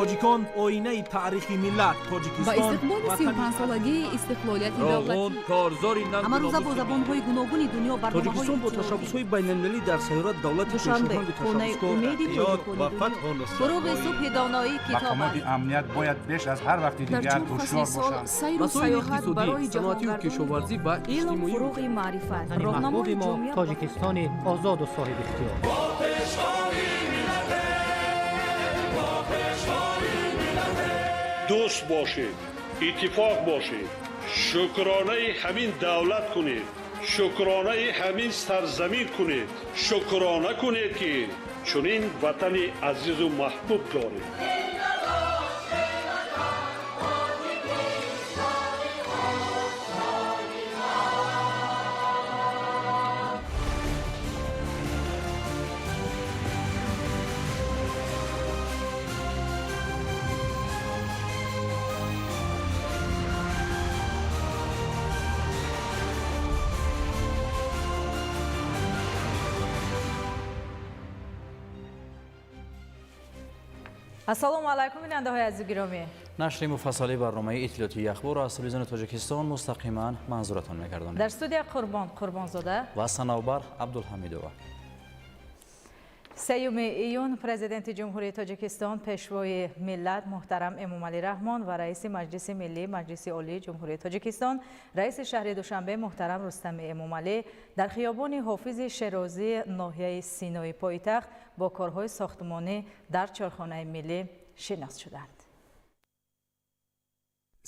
تاجیکان آینه تاریخی ملت با تاجیکستان استقبال 35 سالگی استقلالیت دولتی کارزاری همه روزه با زبان‌های گوناگون دنیا تاجیکستان با تشبس‌های بین‌المللی در سیارت دولت شاهنشاهی تشبسکار و فتح و نصرت فروغ صبح دانایی کتاب مقامات امنیت باید بیش از هر وقت دیگر هوشیار باشند. سیر و سیاحت برای صنعتی و کشاورزی و علم فروغ معرفت راهنمای ما تاجیکستان آزاد و صاحب اختیار. دوست باشید، اتفاق باشید، شکرانه همین دولت کنید، شکرانه همین سرزمین کنید، شکرانه کنید که چنین وطن عزیز و محبوب دارید. السلام علیکم بیننده عزیز گرامی. نشر مفصلی برنامه اطلاعاتی اخبار از تلویزیون تاجیکستان مستقیما منظورتان می‌گردانیم. در استودیو قربانزاده و صنوبر عبدالحمیدووا. سیوم ایون پرزیدنت جمهوری تاجیکستان پیشوای ملت محترم امامعلی رحمان و رئیس مجلس ملی مجلس عالی جمهوری تاجیکستان رئیس شهر دوشنبه محترم رستم امامعلی در خیابان حافظ شیرازی ناحیه سینای پایتخت با کارهای ساختمانی در چهارخانه ملی شناخته شدند.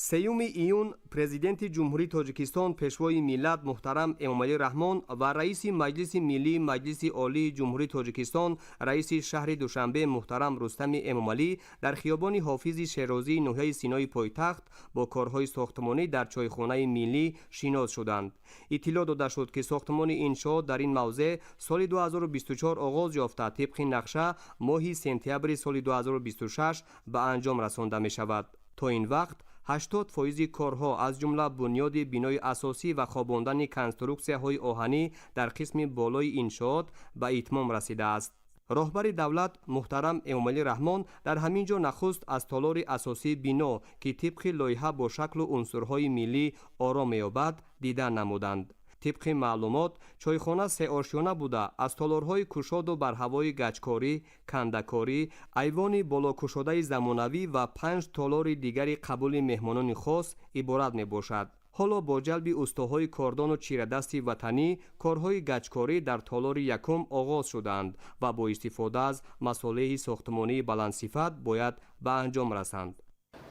سیوم ایون پرزیدنت جمهوری تاجیکستان پیشوای ملت محترم امامعلی رحمان و رئیس مجلس ملی مجلس عالی جمهوری تاجیکستان رئیس شهر دوشنبه محترم رستم امامعلی در خیابان حافظ شیرازی ناحیه سینای پایتخت با کارهای ساختمانی در چایخانه ملی شناخته شدند. اطلاع داده شد که ساختمان انشاء در این موضع سال 2024 آغاز یافته طبق نقشه ماه سپتامبر سال 2026 به انجام رسانده می شود. تا این وقت 80% کارها از جمله بنیاد بینای اساسی و خواباندن کنسترکسی‌های آهنی در قسم بالای انشاءات به اتمام رسیده است. راهبر دولت محترم امامعلی رحمان در همین جا نخست از تالار اساسی بنا که طبق لایحه با شکل و عنصرهای ملی آرام یابد دیدن نمودند. طبق معلومات چایخانه 3 آشیانه بوده از تالارهای کشاد و بر هوای گچکاری، کندکاری، ایوان بالا کشاده زمانوی و 5 تالار دیگر قبول مهمانان خاص عبارت می باشد. حالا با جلب استاهای کاردان و چیردستی وطنی کارهای گچکاری در تالار یکم آغاز شدند و با استفاده از مصالح ساختمانی بلندصفت باید به انجام رسند.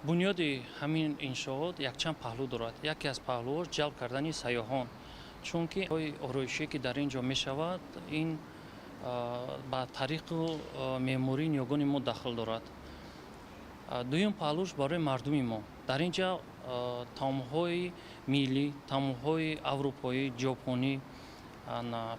بنیاد همین انشاءات یک چند پهلو دارد. یکی از پهلوها جلب کردن سیاحان، چون که آرایشی که در اینجا می شود این با طریق معماری نیاگان ما داخل دارد. دویم پهلوش برای مردم ما در اینجا تامهای ملی، تامهای اروپایی، ژاپنی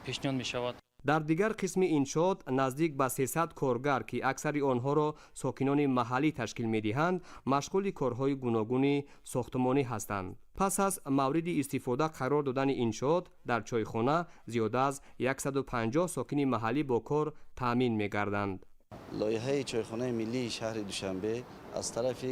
پیشنهاد می شود. در دیگر قسم انشاءات نزدیک به 300 کارگر که اکثر آنها را ساکنان محلی تشکیل می‌دهند مشغول کارهای گوناگون ساختمانی هستند. پس از مورد استفاده قرار دادن انشاءات در چایخانه زیاده از 150 ساکن محلی با کار تامین می‌گردند. لایحه چایخانه ملی شهر دوشنبه از طرف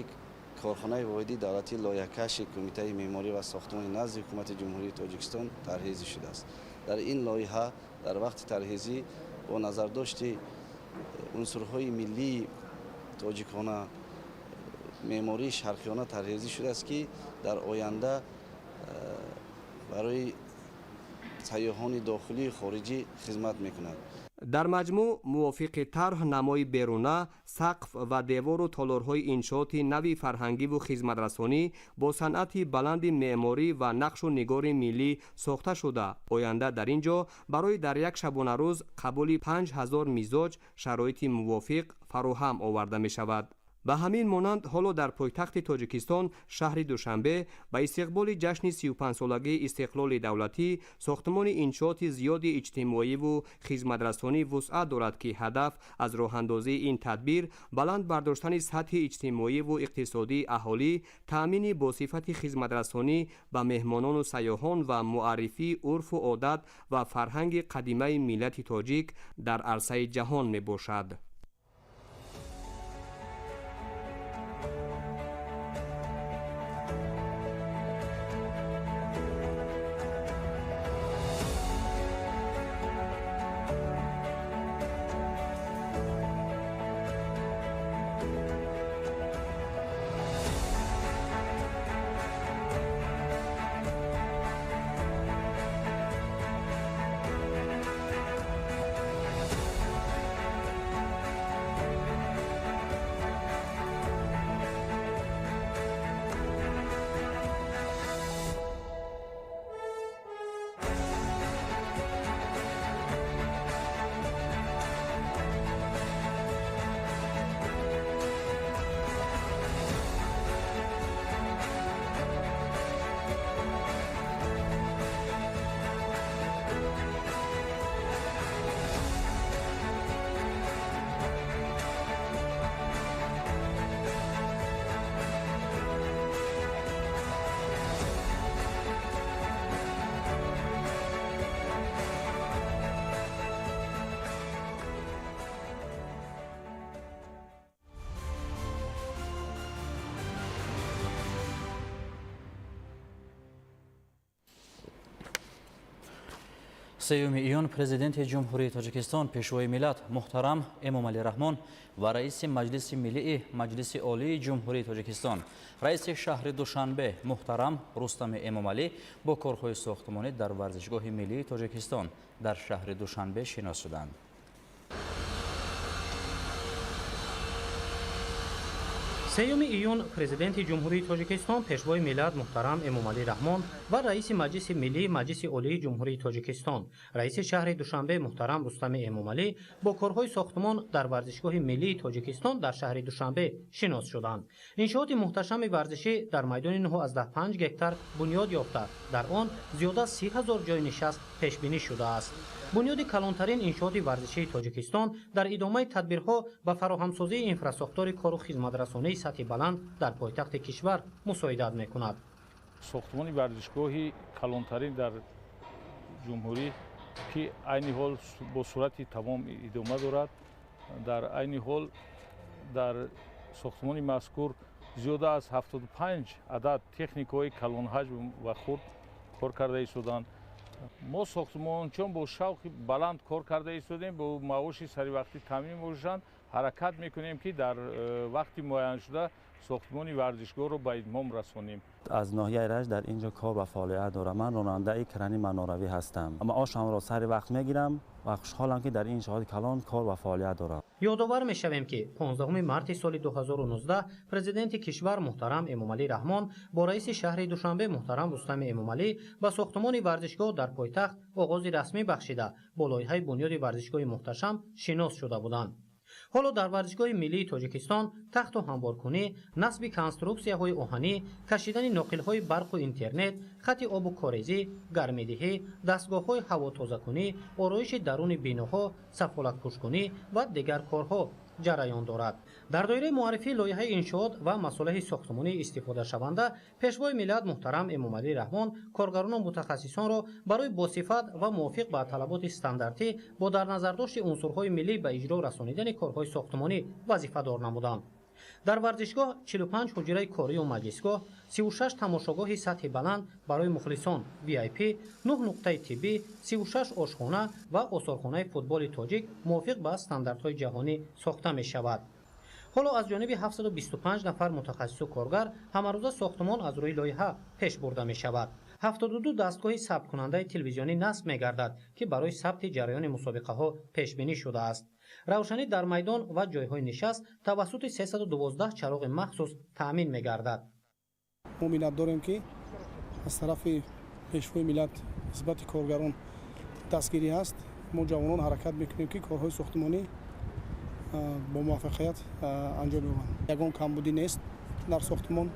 کارخانه واحدی دولتی لایحه‌کش کمیته معماری و ساختمان نزد حکومت جمهوری تاجیکستان طرحریزی شده است. در این لایحه در وقت طرحریزی با نظر داشت عنصرهای ملی تاجیکانه معماری شرقیانه طرحریزی شده است که در آینده برای سیاحان داخلی و خارجی خدمت می‌کند. در مجموع موافق طرح نمای بیرونه، سقف و دیوار و تالارهای انشاءات نوی فرهنگی و خدمترسانی با صنعت بلند معماری و نقش و نگار ملی ساخته شده. آینده در اینجا برای در یک شبانه روز قبول 5000 مزاج شرایط موافق فراهم آورده می شود. به همین مانند حالا در پایتخت تاجیکستان شهر دوشنبه به استقبال جشن 35 سالگی استقلال دولتی ساختمان انشاءات زیاد اجتماعی و خدمترسانی وسعت دارد که هدف از راه اندازی این تدبیر بلند برداشتن سطح اجتماعی و اقتصادی اهالی، تأمین با صفت خدمترسانی به مهمانان و سیاحان و معرفی عرف و عادت و فرهنگ قدیمی ملت تاجیک در عرصه جهان می باشد. سیوم ایون پرزیدنت جمهوری تاجیکستان پیشوای ملت محترم امامعلی رحمان و رئیس مجلس ملی مجلس عالی جمهوری تاجیکستان رئیس شهر دوشنبه محترم رستم امامعلی با کارهای ساختمانی در ورزشگاه ملی تاجیکستان در شهر دوشنبه شناس شدند. سیوم ایون پرزیدنت جمهوری تاجیکستان پیشوای ملت محترم امامعلی رحمان و رئیس مجلس ملی مجلس عالی جمهوری تاجیکستان رئیس شهر دوشنبه محترم رستم امامعلی با کارهای ساختمان در ورزشگاه ملی تاجیکستان در شهر دوشنبه شناس شدند. انشاءات محتشم ورزشی در میدان 9.5 گکتار بنیاد یافته، در آن زیاده از 30,000 جای نشست پیش بینی شده است. بنیاد کلانترین انشاءات ورزشی تاجیکستان در ادامه تدبیرها به فراهمسازی اینفراستراکچور کار و خدمترسانی سطح بلند در پایتخت کشور مساعدت میکند. ساختمان ورزشگاهی کلانترین در جمهوری که عین حال با صورت تمام ادامه دارد. در عین حال در ساختمان مذکور زیاده از 75 عدد تکنیک‌های کلان حجم و خرد کار کرده ایستادند. ما ساختمان چون با شوق بلند کار کرده ایستادیم، با معاش سری وقتی تامین می‌شوند، حرکت میکنیم که در وقتی معین شده ساختمان ورزشگاه رو به اتمام رسانیم. از ناحیه رشت در اینجا کار و فعالیت دارم. من راننده کرانی مناروی هستم، اما آشم را سر وقت میگیرم و خوشحالم که در این شهاد کلان کار و فعالیت دارم. یادآور میشویم که 15 مارس سال 2019 پرزیدنت کشور محترم امامعلی رحمان با رئیس شهر دوشنبه محترم رستم امامعلی به ساختمان ورزشگاه در پایتخت آغاز رسمی بخشیده با لایحه بنیاد ورزشگاه محتشم شناس شده بودند. حالا در ورزشگاه ملی تاجیکستان تخت و هموارکنی، نصب کنسترکسیاهای آهنی، کشیدن ناقل‌های برق و اینترنت، خط آب و کاریزی، گرمایدهی، دستگاه‌های هوا تازه‌کنی، آرایش درون بیناها، سفالت‌پوشکنی و دیگر کارها جریان دارد. در دایره معرفی لایحه انشاءات و مصالح ساختمانی استفاده شونده، پیشوای ملت محترم امامعلی رحمان کارگران و متخصصان را برای باصفت و موافق به طلبات استانداردی با در نظر داشت عنصرهای ملی به اجرا رسانیدن کارهای ساختمانی وظیفه‌دار نمودند. در ورزشگاه 45 حجره کاری و مجلسگاه، 36 تماشاگاه سطح بلند برای مخلصان VIP، 9 نقطه طبی، 36 آشخانه و آثارخانه فوتبال تاجیک موافق به استانداردهای جهانی ساخته می شود. حالا از جانب 725 نفر متخصص و کارگر همروزه ساختمان از روی لایحه پیش برده می شود. 72 دستگاه ثبت کننده تلویزیونی نصب می گردد که برای ثبت جریان مسابقه ها پیش بینی شده است. روشنی در میدان و جایهای نشست توسط 312 چراغ مخصوص تأمین می گردد. ما مینت داریم که از طرف پیشوای ملت نسبت کارگران دستگیری است. ما جوانان حرکت میکنیم که کارهای ساختمانی با موفقیت انجام بدهند. یگان کمبودی نیست در ساختمان.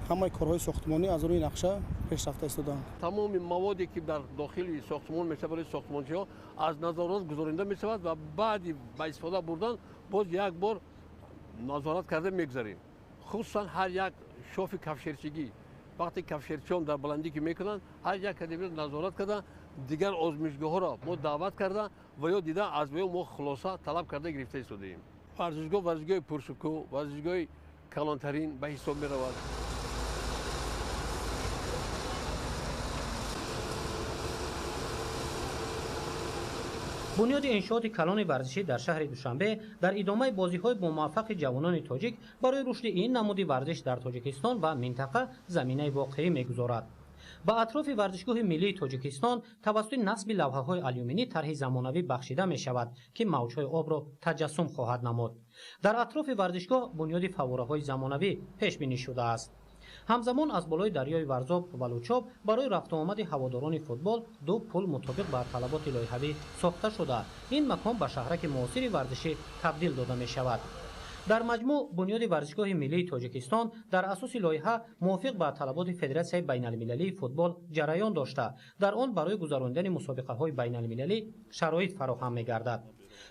همه کارهای ساختمانی از روی نقشه پیشرفته ایستادند. تمام موادی که در داخل ساختمان میشه برای ساختمانچی‌ها از نظارت گذارنده میشود و بعد به استفاده بردن باز یک بار نظارت کرده میگذاریم. خصوصا هر یک شاف کفشرچگی وقتی کفشرچیان در بلندی که میکنن هر یک کدیبی نظارت کرده، دیگر آزمایشگاه ها را ما دعوت کرده و یا دیده از وی ما خلاصه طلب کرده گرفته ایستادیم. ورزشگاه پرشکوه، ورزشگاه کلانترین به حساب می رود. بنیاد انشاءات کلان ورزشی در شهر دوشنبه در ادامه بازی‌های با موفق جوانان تاجیک برای رشد این نمود ورزش در تاجیکستان و منطقه زمینه واقعی می‌گذارد. با اطراف ورزشگاه ملی تاجیکستان توسط نصب لوحه‌های آلومینی طرح زمانوی بخشیده می‌شود که موج‌های آب را تجسم خواهد نمود. در اطراف ورزشگاه بنیاد فواره‌های زمانوی پیش بینی شده است. همزمان از بالای دریای ورزاب و بلوچاب برای رفت و آمد هواداران فوتبال دو پل مطابق بر طلبات لایحه‌ای ساخته شده. این مکان به شهرک معاصر ورزشی تبدیل داده می شود. در مجموع بنیاد ورزشگاه ملی تاجیکستان در اساس لایحه موافق به طلبات فدراسیون بین‌المللی فوتبال جریان داشته، در آن برای گذراندن مسابقه‌های بین‌المللی شرایط فراهم می‌گردد.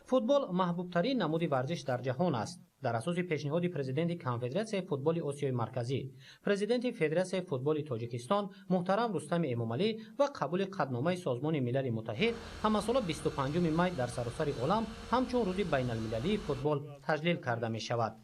فوتبال محبوب‌ترین نمود ورزش در جهان است. در اساس پیشنهاد پرزیدنت کنفدراسیون فوتبال آسیای مرکزی، پرزیدنت فدراسیون فوتبال تاجیکستان محترم رستم امامعلی و قبول قطعنامه سازمان ملل متحد هم سال 25 می در سراسر عالم همچون روز بین‌المللی فوتبال تجلیل کرده می شود.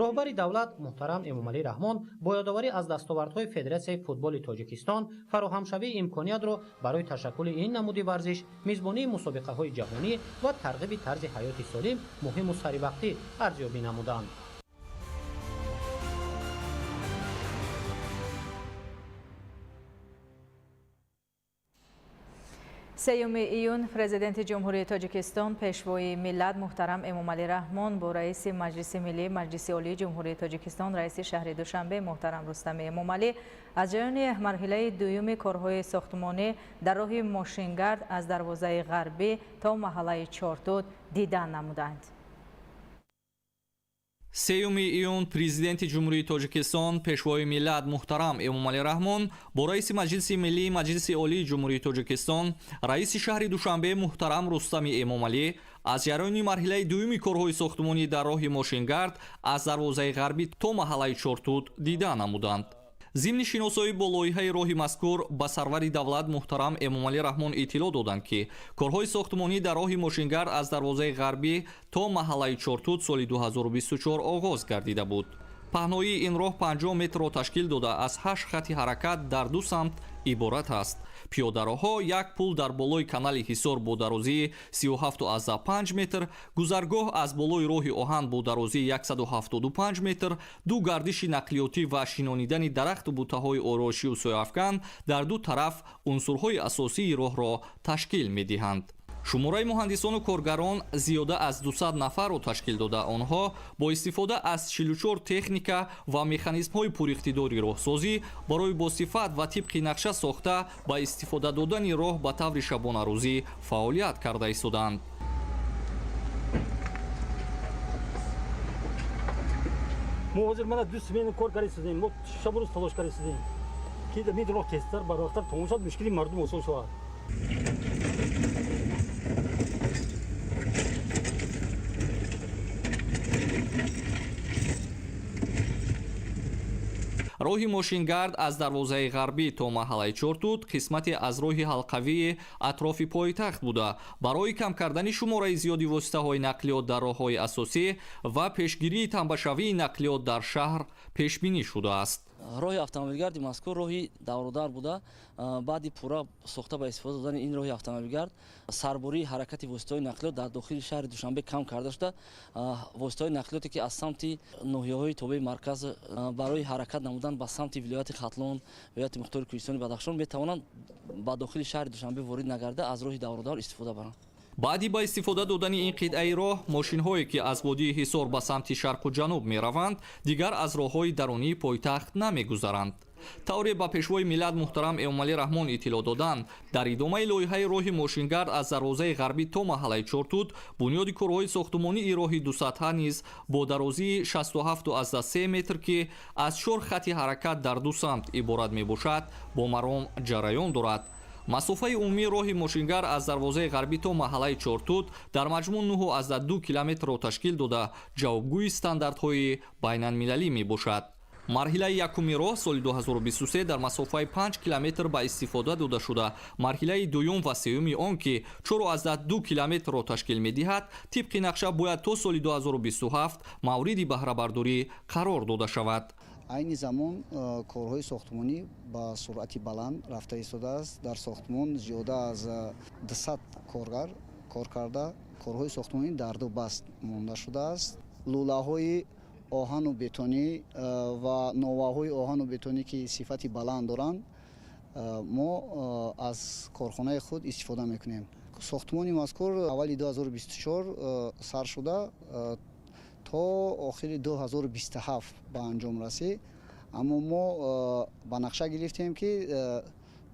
роҳбари давлат муҳтарам эмомалӣ раҳмон бо ёдоварӣ аз дастовардҳои федератсияи футболи тоҷикистон фароҳамшавии имкониятро барои ташаккули ин намуди варзиш, мизбонии мусобиқаҳои ҷаҳонӣ ва тарғиби тарзи ҳаёти солим муҳиму саривақтӣ арзёбӣ намуданд. سیوم ایون پرزیدنت جمهوری تاجیکستان پیشوای ملت محترم امامعلی رحمان با رئیس مجلس ملی مجلس عالی جمهوری تاجیکستان رئیس شهر دوشنبه محترم رستم امامعلی از جریان مرحله دوم کارهای ساختمانی در راه ماشینگرد از دروازه غربی تا محله چارتود دیدن نمودند. سیوم ایون پرزیدنت جمهوری تاجیکستان پیشوای ملت محترم امامعلی رحمان با رئیس مجلس ملی مجلس عالی جمهوری تاجیکستان رئیس شهر دوشنبه محترم رستم امامعلی از جریان مرحله دوم کارهای ساختمانی در راه ماشینگرد از دروازه غربی تا محله چارتود دیدن نمودند. ضمن шиносоӣ бо лоиҳаи роҳи мазкур ба сарвари давлат муҳтарам эмомалӣ раҳмон иттилоъ доданд ки корҳои сохтмонӣ дар роҳи мошингард аз дарвозаи ғарбӣ то маҳаллаи чортуд соли 2024 оғоз гардида буд. паҳноии ин роҳ 50 метрро ташкил дода аз 8 хати ҳаракат дар ду самт иборат аст. пиёдароҳҳо як пул дар болои канали ҳисор бо дарозии 37,5 метр, гузаргоҳ аз болои роҳи оҳан бо дарозии 175 метр, ду гардиши нақлиётӣ ва шинонидани дарахту бутаҳои ороишию сояфкан дар ду тараф унсурҳои асосии роҳро ташкил медиҳанд. шумораи муҳандисону коргарон зиёда аз 200 нафарро ташкил дода, онҳо бо истифода аз 44 техника ва механизмҳои пуриқтидори роҳсозӣ барои босифат ва тибқи нақша сохта ба истифода додани роҳ ба таври шабонарӯзӣ фаъолият карда истоданд. мо ҳозир мана 2 смена кор карда истодем, мо шабрӯз талош карда истодем ки мин роҳ тезтар барвақтар тамом шуд, мушкили мардум осон шавад. роҳи мошингард аз дарвозаи ғарбӣ то маҳаллаи чортуд қисмате аз роҳи ҳалқавии атрофи пойтахт буда барои кам кардани шумораи зиёди воситаҳои нақлиёт дар роҳҳои асосӣ ва пешгирии танбашавии нақлиёт дар шаҳр пешбинӣ шудааст. роҳи автомобилгарди мазкур роҳи давродар буда баъди пурра сохта ба истифода додани ин роҳи автомобилгард сарбории ҳаракати воситаҳои нақлиёт дар дохили шаҳри душанбе кам карда шуда воситаҳои нақлиёте ки аз самти ноҳияҳои тобеи марказ барои ҳаракат намудан ба самти вилояти хатлон вилояти мухтори кӯҳистони бадахшон метавонанд ба дохили шаҳри душанбе ворид нагарда аз роҳи давродар истифода баранд. баъди ба истифода додани ин қитъаи роҳ мошинҳое ки аз водии ҳисор ба самти шарқу ҷануб мераванд дигар аз роҳҳои дарунии пойтахт намегузаранд. тавре ба пешвои миллат муҳтарам эмомалӣ раҳмон иттилоъ доданд, дар идомаи лоиҳаи роҳи мошингард аз дарвозаи ғарбӣ то маҳаллаи чортуд бунёди корҳои сохтмонии роҳи дусатҳа низ бо дарозии 67,3 метр ки аз 4 хати ҳаракат дар ду самт иборат мебошад бо маром ҷараён дорад. масофаи умумии роҳи мошингар аз дарвозаи ғарбӣ то маҳаллаи чортуд дар маҷмӯъ 9,2 километрро ташкил дода ҷавобгӯи стандартҳои байналмилалӣ мебошад. марҳилаи якуми роҳ соли 2023 дар масофаи 5 километр ба истифода дода шуда, марҳилаи дуюм ва сеюми он ки 4,2 километрро ташкил медиҳад тибқи нақша бояд то соли 2027 мавриди баҳрабардорӣ қарор дода шавад. айни замон корҳои сохтмонӣ ба суръати баланд рафта истодааст. дар сохтмон зиёда аз 200 коргар кор карда корҳои сохтмонӣ дар ду баст монда шудааст. лулаҳои оҳану бетонӣ ва новаҳои оҳану бетонӣ ки сифати баланд доранд мо аз корхонаи худ истифода мекунем. сохтмони мазкур аввали 2024 сар шуда то охири 2027 ба анҷом расид, аммо мо ба нақша гирифтем ки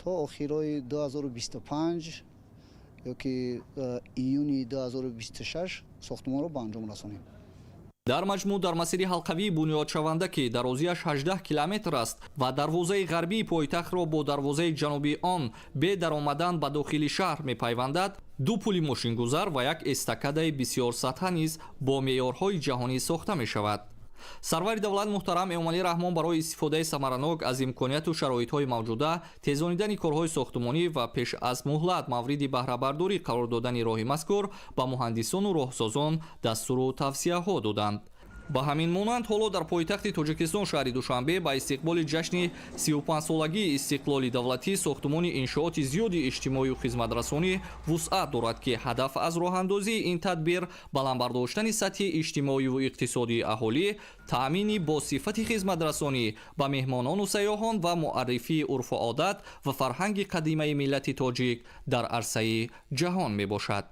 то охирои 2025 ёки июни 2026 сохтмонро ба анҷом расонем. дар маҷмӯъ дар масири ҳалқавии бунёдшаванда ки дарозияш 18 километр аст ва дарвозаи ғарбии пойтахтро бо дарвозаи ҷанубии он бе даромадан ба дохили шаҳр мепайвандад, ду пули мошингузар ва як эстакадаи бисёр сатҳа низ бо меъёрҳои ҷаҳонӣ сохта мешавад. сарвари давлат муҳтарам эмомалӣ раҳмон барои истифодаи самаранок аз имконияту шароитҳои мавҷуда, тезонидани корҳои сохтмонӣ ва пеш аз муҳлат мавриди баҳрабардорӣ қарор додани роҳи мазкур ба муҳандисону роҳсозон дастуру тавсияҳо доданд. ба ҳамин монанд ҳоло дар пойтахти тоҷикистон шаҳри душанбе ба истиқболи ҷашни 35-солагии истиқлоли давлатӣ сохтумони иншооти зиёди иҷтимоию хизматрасонӣ вусъат дорад ки ҳадаф аз роҳандозии ин тадбир баландбардоштани сатҳи иҷтимоиву иқтисодии аҳолӣ, таъмини босифати хизматрасонӣ ба меҳмонону сайёҳон ва муаррифии урфу одат ва фарҳанги қадимаи миллати тоҷик дар арсаи ҷаҳон мебошад.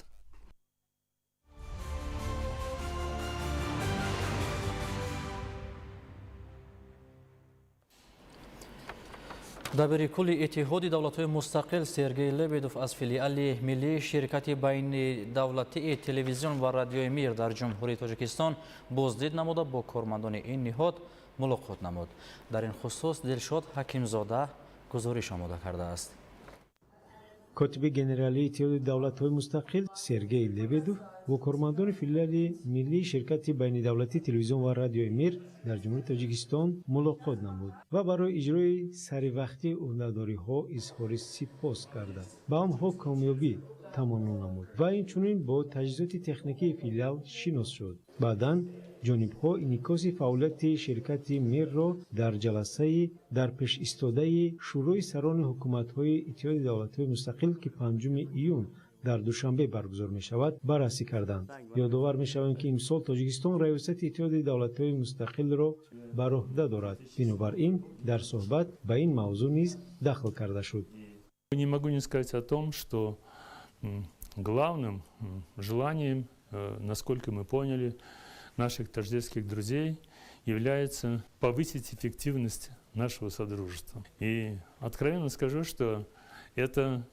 дабири кулли иттиҳоди давлатҳои мустақил Сергей Лебедов аз филиали миллии ширкати байни давлатии телевизион ва радиои Мир дар ҷумҳурии Тоҷикистон боздид намуда бо кормандони ин ниҳод мулоқот намуд. Дар ин хусус Дилшод Ҳакимзода гузориш омода кардааст. котиби генералии иттиҳоди давлатҳои мустақил Сергей Лебедов бо кормандони филиали миллии ширкати байнидавлатии телевизион ва радиои Мир дар ҷумҳурии Тоҷикистон мулоқот намуд ва барои иҷрои саривақтии ӯҳдадориҳо изҳори сипос карда. Ба онҳо комёбӣ тамоннун намуд ва инчунин бо таҷҳизоти техникии филиал шинос шуд. Баъдан ҷонибҳо инъикоси фаъолияти ширкати Мирро дар ҷаласаи дар пешистодаи шӯрои сарони ҳукуматҳои иттиҳоди давлатҳои мустақил ки 5 июн дар душанбе баргузор мешавад баррасӣ карданд. Ёдовар мешавем ки имсол Тоҷикистон раёсати иттиҳоди давлатҳои мустақилро бар уҳда дорад. Бинобар ин дар суҳбат ба ин мавзӯъ низ дахл карда шуд. Не могу не сказать о том, что главным желанием, насколько мы поняли, наших таджикских друзей является повысить эффективность нашего содружества. И откровенно скажу, что это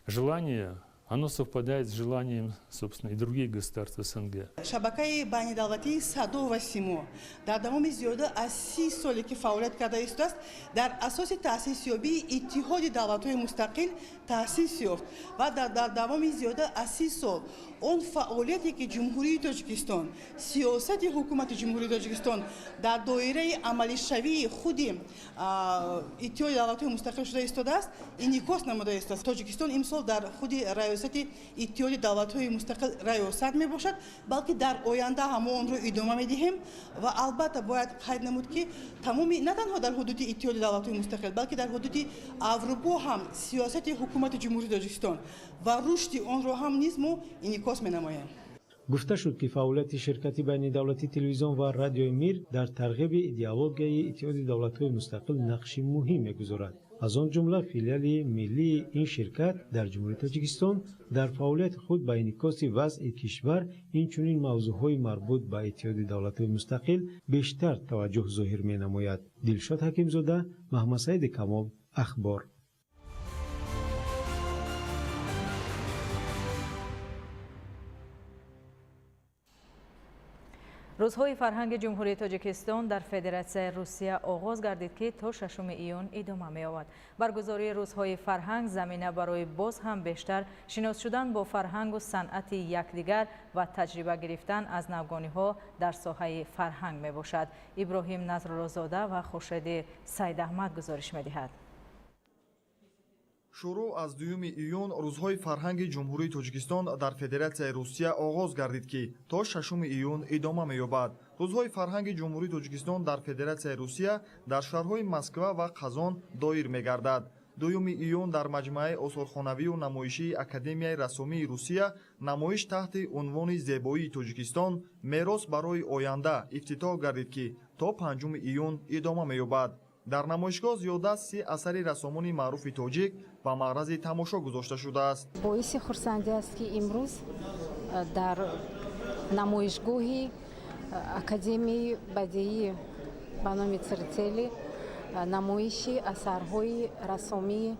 желание, оно совпадает с желанием, собственно, и других государств СНГ. шабакаи байнидавлатии садо ва симо дар давоми зиёда аз 30 соле ки фаъолият карда истааст, дар асоси таъсисёбии иттиҳоди давлатҳои мустақил таъсис ёфт ва дар давоми зиёда аз 30 сол он фаъолияте ки ҷумҳурии Тоҷикистон, сиёсати ҳукумати ҷумҳурии Тоҷикистон дар доираи амалишавии худи иттиҳоди давлатҳои мустақил шуда истодааст, инъикос намуда истааст. Тоҷикистон имсол дар худи раёсати иттиҳоди давлатҳои мустақил раёсат мебошад, балки дар оянда ҳама онро идома медиҳем ва албатта бояд қайд намуд ки тамоми на танҳо дар ҳудуди иттиҳоди давлатҳои мустақил, балки дар ҳудуди Аврупо ҳам сиёсати ҳукумати ҷумҳурии Тоҷикистон ва рушди онро ҳам низ мо инъикос менамоем. гуфта шуд ки фаъолияти ширкати байнидавлатии телевизион ва радиои Мир дар тарғиби идеологияи иттиҳоди давлатҳои мустақил нақши муҳим мегузорад. аз он ҷумла филиали миллии ин ширкат дар ҷумҳурии Тоҷикистон дар фаъолияти худ ба инъикоси вазъи кишвар инчунин мавзӯъҳои марбут ба иттиҳоди давлатҳои мустақил бештар таваҷҷӯҳ зоҳир менамояд. Дилшод Ҳакимзода, Маҳмадсаиди Камол, Ахбор. рӯзҳои фарҳанги ҷумҳурии Тоҷикистон дар Федератсияи Русия оғоз гардид ки то 6 июн идома меёбад. Баргузории рӯзҳои фарҳанг замина барои боз ҳам бештар шинос шудан бо фарҳангу санъати якдигар ва таҷриба гирифтан аз навгониҳо дар соҳаи фарҳанг мебошад. Иброҳим Назруллозода ва Хуршеди Саидаҳмад гузориш медиҳад. шурӯъ аз 2 июн рӯзҳои фарҳанги ҷумҳурии Тоҷикистон дар Федератсияи Русия оғоз гардид ки то 6 июн идома меёбад. рӯзҳои фарҳанги ҷумҳурии Тоҷикистон дар Федератсияи Русия дар шаҳрҳои Москва ва Қазон доир мегардад. 2 июн дар маҷмӯаи осорхонавию намоишии Академияи рассомии Русия намоиш таҳти унвони «Зебоии Тоҷикистон мерос барои оянда» ифтитоҳ гардид ки то 5 июн идома меёбад. дар намоишгоҳ зиёда 30 асари рассомони маъруфи тоҷик ба маърази тамошо гузошта шудааст. боиси хурсандӣ аст ки имрӯз дар намоишгоҳи Академияи бадиӣ ба номи Церцели намоиши асарҳои рассомии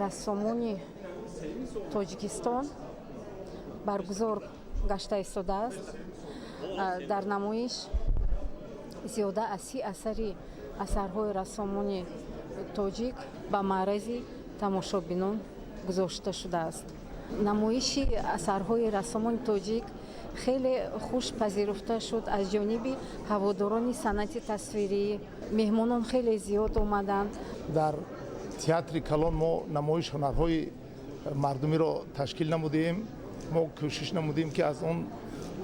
рассомони Тоҷикистон баргузор гашта истодааст. дар намоиш зиёда аз 30 асари асарҳои рассомони тоҷик ба маърази тамошобинон гузошта шудааст. намоиши асарҳои рассомони тоҷик хеле хуш пазируфта шуд аз ҷониби ҳаводорони санъати тасвирӣ. меҳмонон хеле зиёд омаданд. дар театри Калон мо намоиш ҳунарҳои мардумиро ташкил намудем. мо кӯшиш намудем ки аз он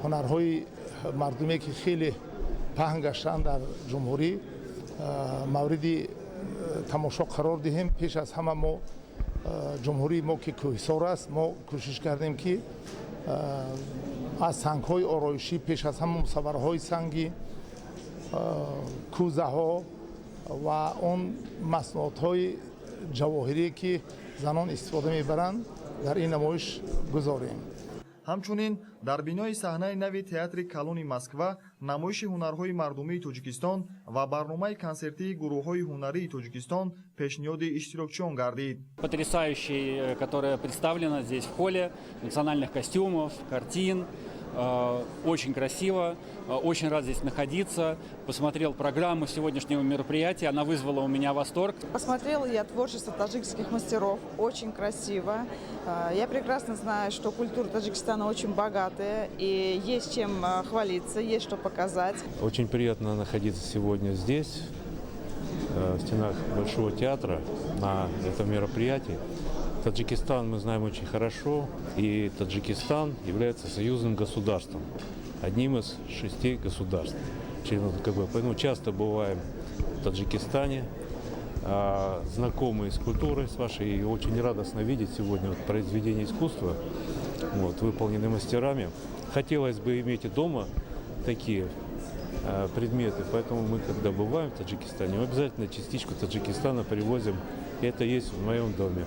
ҳунарҳои мардуме ки хеле پهن گشتن در جمهوری موردی تماشا قرار دهیم. پیش از همه ما جمهوری ما که کوهسار است، ما کوشش کردیم که از سنگ‌های آرایشی پیش از همه مصورهای سنگی، کوزه ها و اون مصنوعات‌های جواهری که زنان استفاده می‌برند در این نمایش گذاریم. ҳамчунин дар бинои саҳнаи нави театри калони Москва намоиши ҳунарҳои мардумии Тоҷикистон ва барномаи консертии гурӯҳҳои ҳунарии Тоҷикистон пешниҳоди иштирокчиён гардид. Потрясающий, которая представлена здесь в холле, национальных костюмов, картин. Очень красиво, очень рад здесь находиться. Посмотрел программу сегодняшнего мероприятия, она вызвала у меня восторг. Посмотрела я творчество таджикских мастеров, очень красиво. Я прекрасно знаю, что культура Таджикистана очень богатая, и есть чем хвалиться, есть что показать. Очень приятно находиться сегодня здесь, в стенах Большого театра, на этом мероприятии. Таджикистан мы знаем очень хорошо, и Таджикистан является союзным государством, одним из 6 государств, членов КБ. Поэтому часто бываем в Таджикистане, знакомы с культурой с вашей, и очень радостно видеть сегодня произведения искусства, выполненные мастерами. Хотелось бы иметь и дома такие предметы, поэтому мы, когда бываем в Таджикистане, мы обязательно частичку Таджикистана привозим. Это есть в моем доме.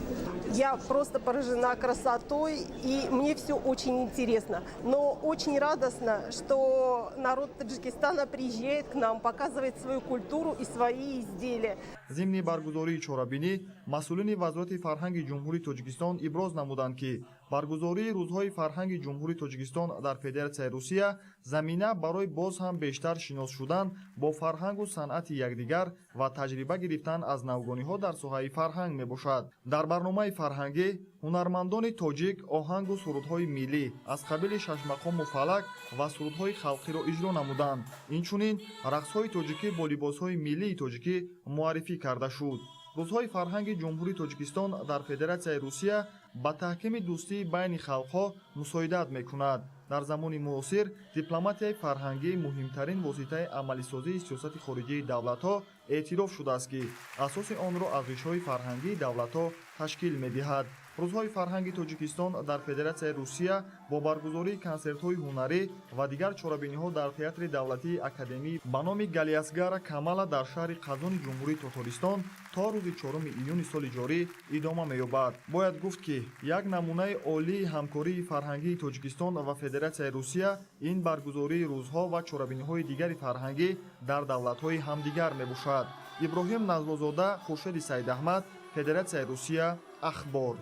Я просто поражена красотой, и мне все очень интересно. Но очень радостно, что народ Таджикистана приезжает к нам, показывает свою культуру и свои изделия. зимни баргузории чорабинӣ масъулини вазорати фарҳанги ҷумҳурии Тоҷикистон иброз намуданд, ки баргузории рӯзҳои фарҳанги ҷумҳурии Тоҷикистон дар Федератсияи Русия замина барои боз ҳам бештар шинос шудан бо фарҳангу санъати якдигар ва таҷриба гирифтан аз навгониҳо дар соҳаи фарҳанг мебошад. Дар барномаи фарҳангӣ ҳунармандони тоҷик оҳангу сурудҳои миллӣ аз қабили шашмақому фалак ва сурудҳои халқиро иҷро намуданд. Инчунин рақсҳои тоҷикӣ бо либосҳои миллии тоҷикӣ муаррифӣ карда шуд. рӯзҳои фарҳанги ҷумҳурии Тоҷикистон дар Федератсияи Русия ба таҳкими дӯстии байни халқҳо мусоидат мекунад. дар замони муосир дипломатияи фарҳангӣ муҳимтарин воситаи амалисозии сиёсати хориҷии давлатҳо эътироф шудааст, ки асоси онро арзишҳои фарҳангии давлатҳо ташкил медиҳад. рӯзҳои фарҳанги Тоҷикистон дар Федератсияи Русия бо баргузории консертҳои ҳунарӣ ва дигар чорабиниҳо дар Театри давлатии академӣ ба номи Галиасгара Камала дар шаҳри Қазони ҷумҳурии Татористон то рӯзи 4 июни соли ҷорӣ идома меёбад. Бояд гуфт, ки як намунаи олии ҳамкории фарҳангии Тоҷикистон ва Федератсияи Русия ин баргузории рӯзҳо ва чорабиниҳои дигари фарҳангӣ дар давлатҳои ҳамдигар мебошад. Иброҳим Назлозода, Хуршеди Саидаҳмад, Федератсияи Русия, Ахбор.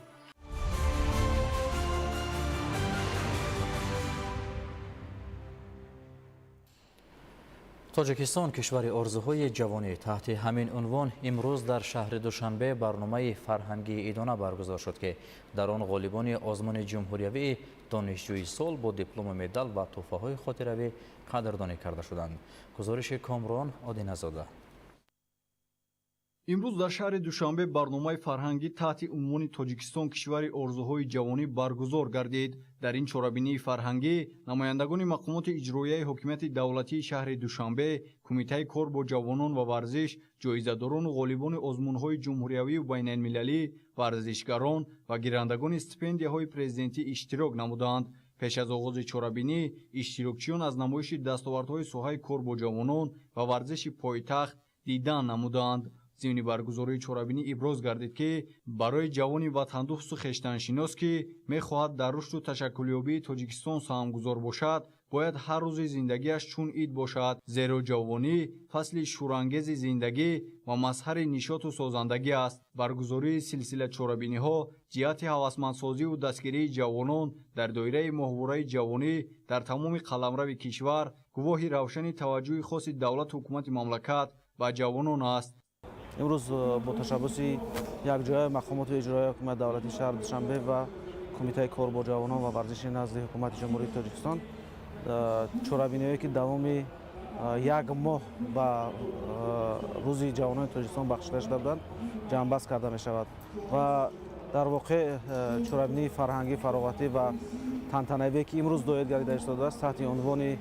тоҷикистон кишвари орзуҳои ҷавонӣ таҳти ҳамин унвон имрӯз дар шаҳри Душанбе барномаи фарҳангии идона баргузор шуд, ки дар он ғолибони озмуни ҷумҳуриявии донишҷӯи сол бо диплому медал ва тӯҳфаҳои хотиравӣ қадрдонӣ карда шуданд. гузориши Комрон Одиназода. имрӯз дар шаҳри Душанбе барномаи фарҳангӣ таҳти унвони Тоҷикистон кишвари орзуҳои ҷавонӣ баргузор гардид. дар ин чорабинии фарҳангӣ намояндагони мақомоти иҷроияи ҳокимияти давлатии шаҳри Душанбе, Кумитаи кор бо ҷавонон ва варзиш, ҷоизадорону ғолибони озмунҳои ҷумҳуриявию байналмилалӣ, варзишгарон ва гирандагони стипендияҳои президентӣ иштирок намуданд. пеш аз оғози чорабинӣ, иштирокчиён аз намоиши дастовардҳои соҳаи кор бо ҷавонон ва варзиши пойтахт дидан намуданд. зимни баргузории чорабинӣ иброз гардид, ки барои ҷавони ватандӯсту хештаншинос, ки мехоҳад дар рушду ташаккулёбии Тоҷикистон саҳмгузор бошад, бояд ҳар рӯзи зиндагиаш чун ид бошад, зеро ҷавонӣ фасли шӯрангези зиндагӣ ва мазҳари нишоту созандагӣ аст. баргузории силсила чорабиниҳо ҷиҳати ҳавасмандсозиву дастгирии ҷавонон дар доираи моҳвораи ҷавонӣ дар тамоми қаламрави кишвар гувоҳи равшани таваҷҷӯҳи хоси давлату ҳукумати мамлакат ба ҷавонон аст. имрӯз бо ташаббуси якҷояи мақомоти иҷроияи ҳукумати давлатии шаҳри Душанбе ва Кумитаи кор бо ҷавонон ва варзиши назди ҳукумати ҷумҳурии Тоҷикистон чорабиниҳое ки давоми як моҳ ба рӯзи ҷавонони Тоҷикистон бахшида шуда буданд ҷамъбаст карда мешавад ва дар воқеъ чорабинии фарҳангӣ, фароғатӣ ва тантанавие ки имрӯз доед гардида истодааст таҳти унвони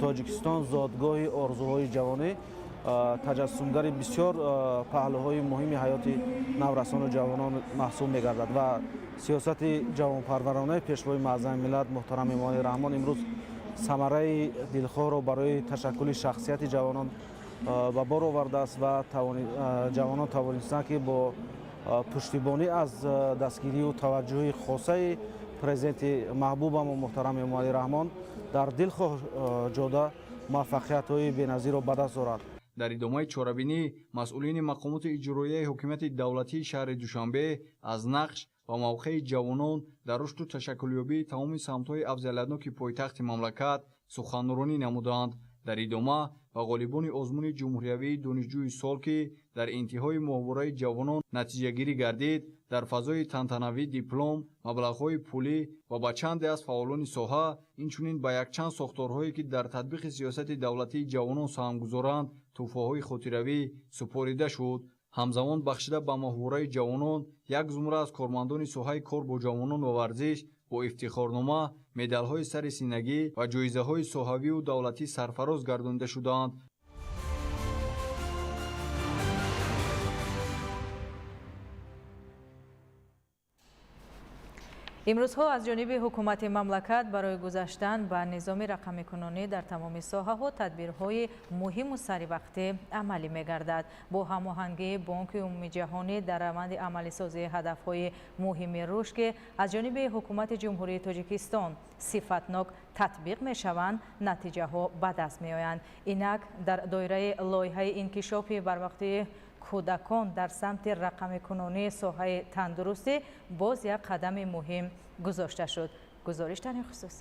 тоҷикистон зодгоҳи орзуҳои ҷавонӣ, таҷассумгари бисёр паҳлӯҳои муҳими ҳаёти наврасону ҷавонон маҳсуб мегардад ва сиёсати ҷавонпарваронаи пешвои муаззами миллат муҳтарам эмомалӣ раҳмон имрӯз самараи дилхоҳро барои ташаккули шахсияти ҷавонон ба бор овардааст ва ҷавонон тавонистанд ки бо пуштибонӣ аз дастгирию таваҷҷӯҳи хосаи президенти маҳбубамон муҳтарам эмомалӣ раҳмон дар дилхоҳ ҷода муваффақиятҳои беназирро ба даст орад. дар идомаи чорабинӣ масъулини мақомоти иҷроияи ҳокимияти давлатии шаҳри душанбе аз нақш ва мавқеи ҷавонон дар рушду ташаккулёбии тамоми самтҳои афзалиятноки пойтахти мамлакат суханронӣ намуданд. дар идома ба ғолибони озмуни ҷумҳуриявии донишҷӯи сол ки дар интиҳои моҳвораи ҷавонон натиҷагирӣ гардид, дар фазои тантанавӣ диплом, маблағҳои пулӣ ва ба чанде аз фаъолони соҳа, инчунин ба якчанд сохторҳое ки дар татбиқи сиёсати давлатии ҷавонон саҳм гузоранд, тӯҳфаҳои хотиравӣ супорида шуд. ҳамзамон бахшида ба моҳвораи ҷавонон як зумра аз кормандони соҳаи кор бо ҷавонон ва варзиш бо ифтихорнома, медалҳои сари синагӣ ва ҷоизаҳои соҳавию давлатӣ сарфароз гардонида шуданд. имрӯзҳо аз ҷониби ҳукумати мамлакат барои гузаштан ба низоми рақамикунонӣ дар тамоми соҳаҳо тадбирҳои муҳиму саривақтӣ амалӣ мегардад. бо ҳамоҳангии Бонки умумии ҷаҳонӣ дар раванди амалисозии ҳадафҳои муҳими рушд ки аз ҷониби ҳукумати ҷумҳурии Тоҷикистон сифатнок татбиқ мешаванд, натиҷаҳо ба даст меоянд. инак дар доираи лоиҳаи инкишофи барвақтии кӯдакон дар самти рақамикунонии соҳаи тандурустӣ боз як қадами муҳим гузошта шуд. гузориш дар ин хусус.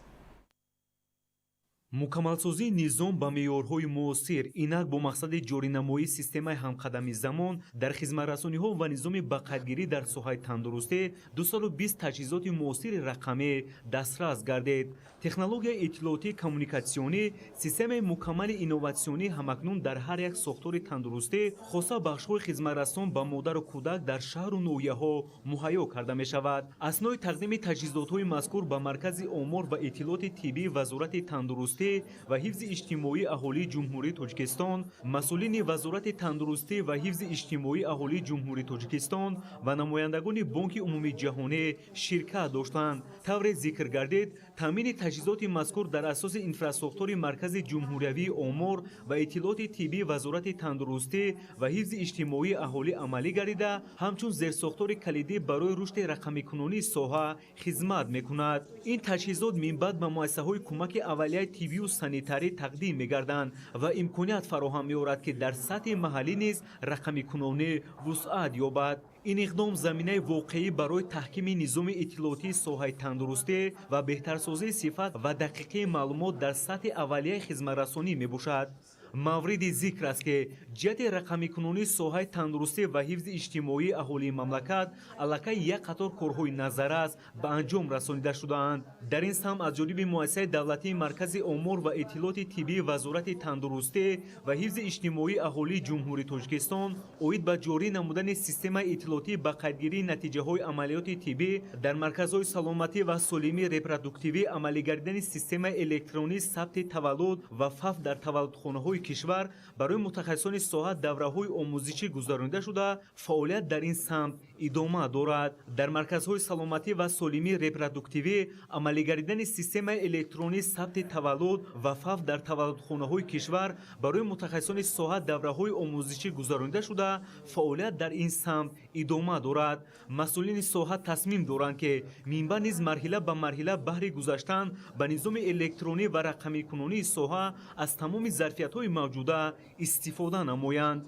мукаммалсозии низом ба меъёрҳои муосир, инак бо мақсади ҷоринамоии системаи ҳамқадами замон дар хизматрасониҳо ва низоми бақайдгирӣ дар соҳаи тандурустӣ 220 таҷҳизоти муосири рақамӣ дастрас гардид. технологияи иттилоотии коммуникатсионӣ, системаи мукаммали инноватсионӣ ҳамакнун дар ҳар як сохтори тандурустӣ хоса бахшҳои хизматрасон ба модару кӯдак дар шаҳру ноҳияҳо муҳайё карда мешавад. аснои тақдими таҷҳизотҳои мазкур ба маркази омор ва иттилооти тиббии вазорати тандурустӣ ва ҳифзи иҷтимоии аҳолии ҷумҳурии Тоҷикистон, масъулини вазорати тандурустӣ ва ҳифзи иҷтимоии аҳолии ҷумҳурии Тоҷикистон ва намояндагони Бонки умумии ҷаҳонӣ ширкат доштанд. тавре зикр гардид, таъмини таҷҳизоти мазкур дар асоси инфраструктури маркази ҷумҳуриявии омор ва иттилооти тиббии вазорати тандурустӣ ва ҳифзи иҷтимоии аҳолӣ амалӣ гардида, ҳамчун зерсохтори калидӣ барои рушди рақамикунонии соҳа хизмат мекунад. ин таҷҳизот минбаъд ба муассисаҳои кӯмаки аввалияи тиббию санитарӣ тақдим мегарданд ва имконият фароҳам меорад ки дар сатҳи маҳаллӣ низ рақамикунонӣ вусъат ёбад. ин иқдом заминаи воқеӣ барои таҳкими низоми иттилоотии соҳаи тандурустӣ ва беҳтарсозии сифат ва дақиқии маълумот дар сатҳи аввалияи хизматрасонӣ мебошад. мавриди зикр аст ки ҷиҳати рақамикунонии соҳаи тандурустӣ ва ҳифзи иҷтимоии аҳолии мамлакат аллакай як қатор корҳои назаррас ба анҷом расонида шудаанд. дар ин самт аз ҷониби муассисаи давлатии маркази омор ва иттилооти тиббии вазорати тандурустӣ ва ҳифзи иҷтимоии аҳолии ҷумҳурии Тоҷикистон оид ба ҷорӣ намудани системаи иттилоотӣ ба қайдгирии натиҷаҳои амалиёти тиббӣ дар марказҳои саломатӣ ва солимии репродуктивӣ амалӣ гардидани системаи электронии сабти таваллуд ва фавт дар таваллудхонаҳои кишвар барои мутахассисони соҳа давраҳои омӯзишӣ гузаронида шуда, фаъолият дар ин самт идома дорад. дар марказҳои саломатӣ ва солимии репродуктивӣ амалӣ гардидани системаи электронии сабти таваллуд ва фавт дар таваллудхонаҳои кишвар барои мутахассисони соҳа давраҳои омӯзишӣ гузаронида шуда, фаъолият дар ин самт идома дорад. масъулини соҳа тасмим доранд ки минбаъд низ марҳила ба марҳила баҳри гузаштан ба низоми электронӣ ва рақамикунонии соҳа аз тамоми зарфиятҳои мавҷуда истифода намоянд.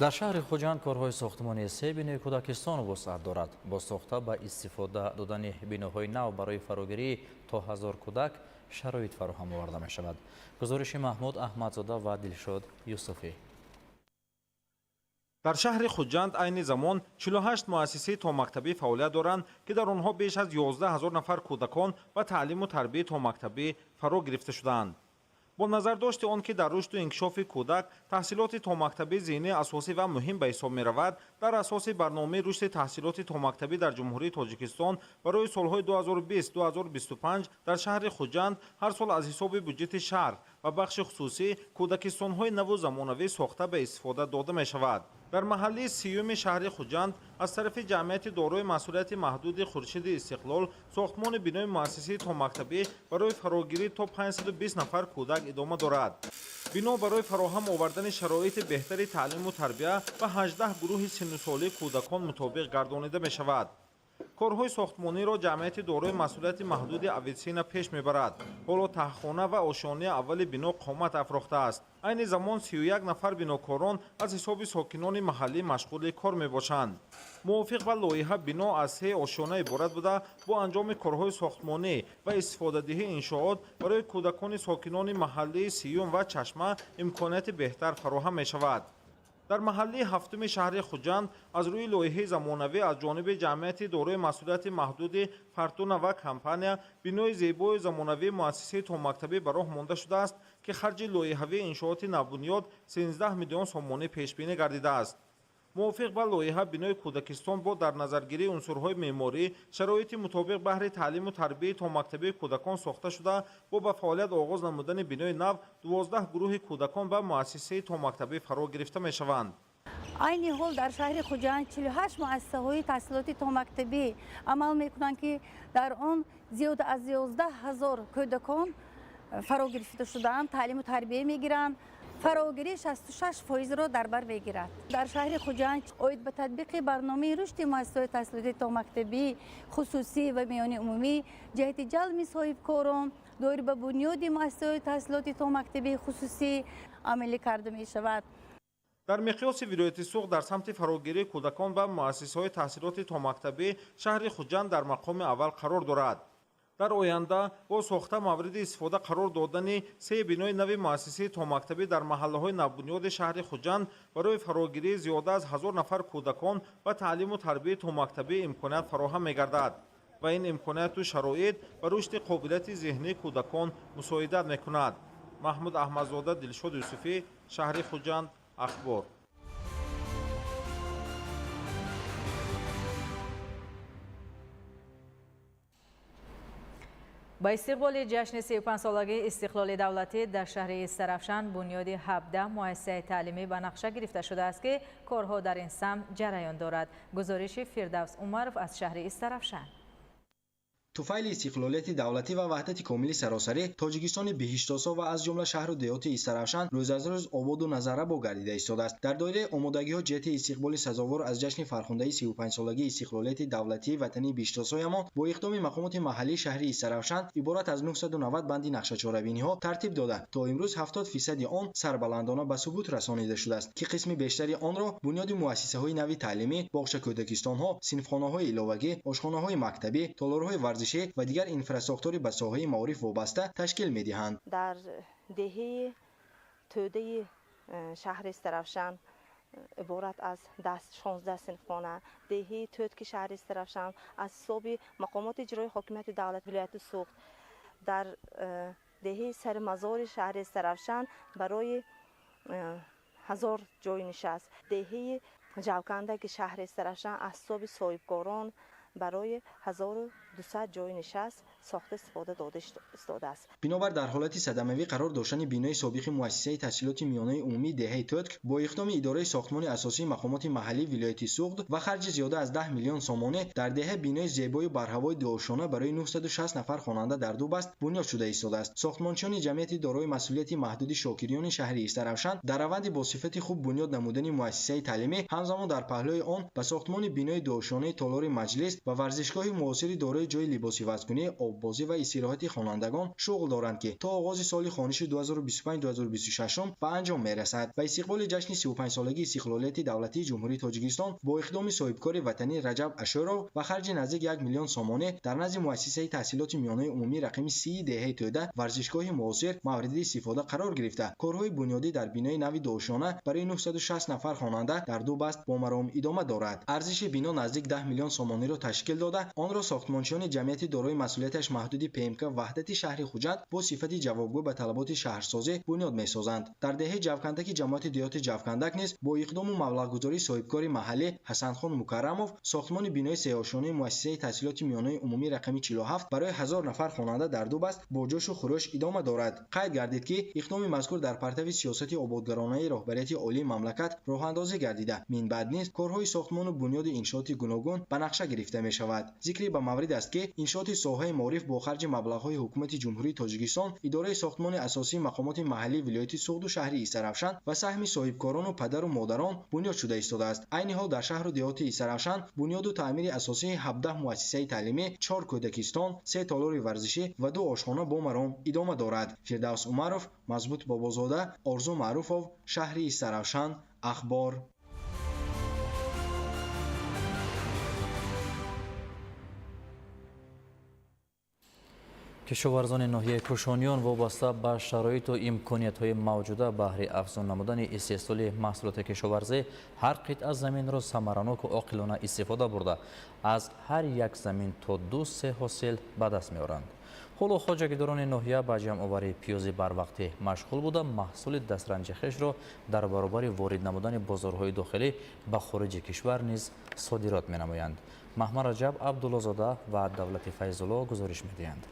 дар шаҳри Хуҷанд корҳои сохтмонии се бинои Кӯдакистон вусъат дорад. бо сохта ба истифода додани биноҳои нав барои фарогирии то 1000 кӯдак шароит фароҳам оварда мешавад. гузориши Маҳмуд Аҳмадзода ва Дилшод Юсуфӣ. дар шаҳри Хуҷанд айни замон 48 муассисаи томактабӣ фаъолият доранд ки дар онҳо беш аз 11 000 нафар кӯдакон ба таълиму тарбияи томактабӣ фаро гирифта шуданд. با نظر داشت آن که در رشد و انکشاف کودک تحصیلات تا مکتبی ذهنی اساسی و مهم به حساب می رود، در اساس برنامه رشد تحصیلات تا مکتبی در جمهوری تاجیکستان برای سالهای 2020-2025 در شهر خوجند هر سال از حساب بودجت شهر و بخش خصوصی کودکستان‌های نو و زمانوی ساخته به استفاده داده می شود. در محله سیوم شهر خوجند از طرف جمعیت دارای مسئولیت محدود خورشید استقلال ساختمان بنای مؤسسه تا مکتبی برای فراگیری تا 520 نفر کودک ادامه دارد. بنا برای فراهم آوردن شرایط بهتری تعلیم و تربیت و 18 گروه سن و سالی کودکان مطابق گردانیده می شود. کارهای ساختمانی را جمعیت دارای مسئولیت محدود اویتسینا پیش میبرد. حالا تهخانه و آشیانه اول بنا قامت افراخته است. عین زمان 31 نفر بناکاران از حساب ساکنان محلی مشغول کار میباشند. موافق با لایحه بنا از 3 آشیانه عبارت بوده با انجام کارهای ساختمانی و استفاده دهی انشاءات برای کودکان ساکنان محلی سیوم و چشمه امکانات بهتر فراهم می شود. در محله هفتم شهر خوجند از روی لایحه زمانوی از جانب جمعیت دارای مسئولیت محدود فرتون و کمپانیا بنای زیبای زمانوی مؤسسه تا مکتبی به راه مانده شده است که خرج لایحه‌ای انشاءات نوبنیاد 13 میلیون سومانی پیش بینی گردیده است. موافق با لایحه بنای کودکستان با در نظرگیری عنصرهای معماری شرایط مطابق بهره تعلیم و تربیت تا مکتبی کودکان ساخته شده با به فعالیت آغاز نمودن بنای نو 12 گروه کودکان به مؤسسه تا مکتبی فرا گرفته می شوند. عین حال در شهر خوجند 48 مؤسسه‌های تحصیلاتی تا مکتبی عمل می‌کنند که در آن زیاد از 11,000 کودکان فرا گرفته شده‌اند، تعلیم و تربیت می‌گیرند. فراگیری 66% را در بر میگیرد. در شهر خوجند اوید به تطبیق برنامه رشد مؤسسه‌های تحصیلاتی تا مکتبی خصوصی و میانی عمومی جهت جلب صاحبکاران دایر به بنیاد مؤسسه‌های تحصیلاتی تا مکتبی خصوصی عملی کرده می شود. در مقیاس ولایت سوق در سمت فراگیری کودکان و مؤسسه‌های تحصیلاتی تا مکتبی شهر خوجند در مقام اول قرار دارد. در آینده با ساخته مورد استفاده قرار دادن 3 بنای نو مؤسسه تا مکتبی در محله‌های نوبنیاد شهر خوجند برای فراگیری زیاده از 1000 نفر کودکان و تعلیم و تربیت تا مکتبی امکانات فراهم می‌گردد و این امکانات و شرایط بر رشد قابلیت ذهنی کودکان مساعدت می‌کند. محمود احمدزاده، دلشاد یوسفی، شهر خوجند، اخبار. با استقبال جشن 35 سالگی استقلال دولتی در شهر استرافشان بنیاد 17 مؤسسه تعلیمی به نقشه گرفته شده است که کارها در این سمت جریان دارد. گزارش فردوس عمرов از شهر استرافشان. توفیل استقلالیت دولتی و وحدت کامل سراسری تاجیکستان بهشت‌آسا و از جمله شهر و دیهات استرافشان روز از روز آباد و نظره گردیده ایستاده است. در دایره آمادگی‌ها جهت استقبال سزاوار از جشن فرخنده 35 سالگی استقلالیت دولتی وطنی بهشت‌آسایمان با اقدام مقامات محلی شهر استرافشان عبارت از 990 بندی نقشه چهاربینی‌ها ترتیب داده تا امروز 70% آن سربلندانه به ثبوت رسانیده شده است که قسم بیشتری آن را بنیاد مؤسسه‌های نوی تعلیمی، باغچه کودکستان‌ها، صنفخانه‌های علاوگی، آشخانه‌های مکتبی، تالارهای ورزشی و دیگر اینفراستراکتوری به ساحه معارف وابسته تشکیل می‌دهند. در دهه توده شهر استرافشان عبارت از 16 صنفخانه، دهه تود که شهر استرافشان از حساب مقامات اجرایی حاکمیت دولت ولایت سوخت. در دهه سرمزار شهر استرافشان برای 1000 جای نشست، دهه جوکنده که شهر استرافشان از حساب صاحبکاران برای 1200 جای نشست ساخته استفاده داده است. بنابر در حالت صدمه‌ای قرار داشتن بنای سابق مؤسسه تحصیلات میانه عمومی دهه ترک با اقدام اداره ساختمان اساسی مقامات محلی ولایت سوخت و خرج زیاده از 10 میلیون سومانی در دهه بنای زیبای برهوای دوشانه برای 960 نفر خواننده در دو بست بنیاد شده ایستاده است. ساختمانچیان جمعیت دارای مسئولیت محدود شاکریان شهر استرافشان در روند با صفت خوب بنیاد نمودن مؤسسه تعلیمی همزمان در پهلوی آن به ساختمان بنای دوشانه تالار مجلس و ورزشگاه معاصر دارای جای لباسی وزگونی، آببازی و استراحت خوانندگان شغل دارند که تا آغاز سال خوانش 2025-2026 به انجام میرسد و استقبال جشن 35 سالگی استقلالیت دولتی جمهوری تاجیکستان با اقدام صاحبکار وطنی رجب اشورو و خرج نزدیک 1 میلیون سومانی در نزد مؤسسه تحصیلات میانه عمومی رقم 30 دهه توده ورزشگاه معاصر مورد استفاده قرار گرفته. کارهای بنیادی در بنای نوی دوشانه برای 960 نفر خواننده در دو بست با مرام ادامه دارد. ارزش بنا نزدیک 10 میلیون سومانی را تشکیل داده. آن را ساختمانچیان جمعیت دارای مسئولیت فعالیتش محدود PMK وحدت شهری خوجند با صفت جوابگو به طلبات شهرسازی بنیاد می‌سازند. در دهه جوکندک جماعت دیهات جوکندک نیز با اقدام و مبلغ‌گذاری صاحبکار محلی حسنخان مکرمов ساختمان بینای سه‌آشانه مؤسسه تحصیلات میانه عمومی رقم 47 برای 1000 نفر خواننده در دو بست با جوش و خروش ادامه دارد. قید گردید که اقدام مذکور در پرتو سیاست آبادگرانه راهبریت عالی مملکت راه اندازی گردیده. من بعد نیز کارهای ساختمان و بنیاد انشاءات گوناگون به نقشه گرفته می شود. ذکری به مورد است که انشاءات ساحه معارف با خرج مبلغ‌های حکومت جمهوری تاجیکستان، اداره ساختمان اساسی مقامات محلی ولایت سوخت و شهری ایسرافشان و سهم صاحبکاران و پدر و مادران بنیاد شده ایستاده است. عین حال در شهر و دیهات ایسرافشان بنیاد و تعمیر اساسی 17 مؤسسه تعلیمی، 4 کودکستان، 3 تالار ورزشی و 2 آشخانه با مرام ادامه دارد. فردوس عمرов، مضبوط بابازاده، آرزو معروفov، شهری ایسرافشان، اخبار. کشاورزان ناحیه کوشانیان وابسته به شرایط و امکانیت‌های موجوده بهره افزون نمودن استحصال محصولات کشاورزی هر قطعه زمین را ثمراناک و عاقلانه استفاده برده از هر یک زمین تا 2-3 حاصل به دست می‌آورند. حالا خواجگیداران ناحیه به جمع‌آوری پیاز بروقتی مشغول بوده محصول دسترنج خویش را در برابر وارد نمودن بازارهای داخلی به خارج کشور نیز صادرات می‌نمایند. محمد رجب عبدالله‌زاده و دولت فیض‌الله گزارش می‌دهند.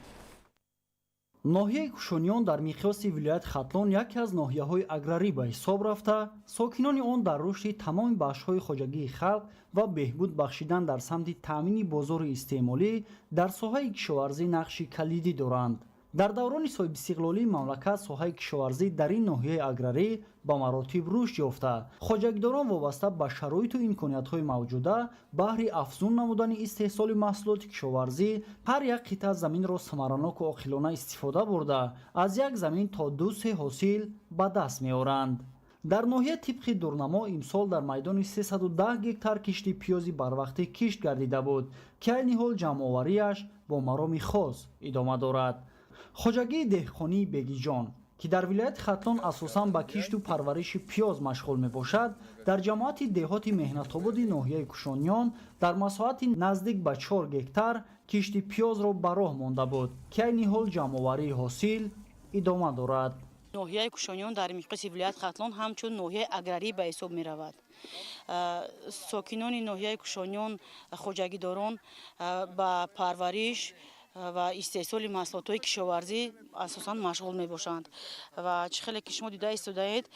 ناحیه کوشانیان در مقیاس ولایت ختلان یکی از ناحیه‌های اگراری به حساب رفته، ساکنان آن در رشد تمام بخش‌های خواجگی خلق و بهبود بخشیدن در سمت تامین بازار استعمالی در ساحه کشاورزی نقشی کلیدی دارند. در دوران صاحب استقلالی مملکت ساحه کشاورزی در این ناحیه اگراری با مراتب رشد یافته. خواجگیداران وابسته به شرایط و امکانیت‌های موجوده بهره افزون نمودن استحصال محصولات کشاورزی هر یک قطعه زمین را ثمراناک و عاقلانه استفاده برده از یک زمین تا 2-3 حاصل به دست می‌آورند. در ناحیه طبق دورنما امسال در میدان 310 گکتار کشتی پیازی بروقتی کشت گردیده بود که عین حال جمع‌آوریش با مرام خاص ادامه دارد. خواجگی دهقانی بگیجان که در ولایت ختلان اساساً به کشت و پرورش پیاز مشغول می باشد، در جماعت دهات مهنت آباد ناحیه کوشانیان در مساحت نزدیک به 4 گکتار کشت پیاز را به راه مانده بود که عین حال جمع‌آوری حاصل ادامه دارد. ناحیه کوشانیان در مقیاس ولایت ختلان همچون ناحیه اگراری به حساب می رود. ساکنان ناحیه کوشانیان خواجگیداران به پرورش و استحصال محصولات کشاورزی اساساً مشغول می باشند و چخیلی که شما دیده استودید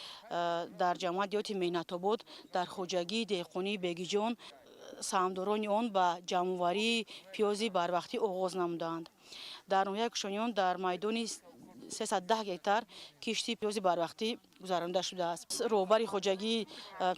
در جماعت دیهات مهنت آباد در خواجگی دهقانی بگیجان سهامداران آن به جمع‌آوری پیازی بروقتی آغاز نمودند. در ناحیه کوشانیان در میدان 310 گکتار کشتی پیازی بروقتی گذرانده شده است. رهبر خواجگی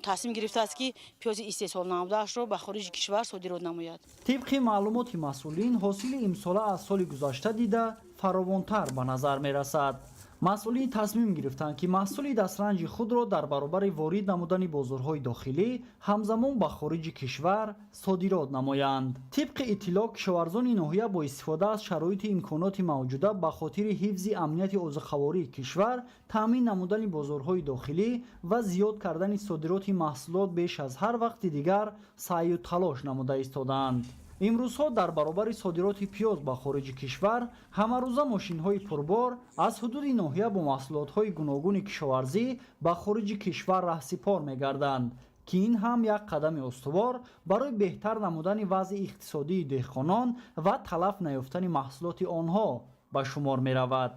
تصمیم گرفته است که پیاز استحصال نموده‌اش را به خارج کشور صادرات نماید. طبق معلومات مسئولین حاصل امساله از سال گذشته دیده فراوانتر به نظر می رسد. مسئولین تصمیم گرفتند که محصول دسترنج خود را در برابر وارد نمودن بازارهای داخلی همزمان به خارج کشور صادرات نمایند. طبق اطلاع کشاورزان ناحیه با استفاده از شرایط امکانات موجوده به خاطر حفظ امنیت عرضه‌خواری کشور، تامین نمودن بازارهای داخلی و زیاد کردن صادرات محصولات بیش از هر وقت دیگر سعی و تلاش نموده ایستادند. امروزها در برابر صادرات پیاز به خارج کشور همه روزه ماشین‌های پربار از حدود ناحیه با محصولات‌های گوناگون کشاورزی به خارج کشور رهسپار می‌گردند که این هم یک قدم استوار برای بهتر نمودن وضع اقتصادی دهقانان و تلف نیافتن محصولات آنها به شمار می‌رود.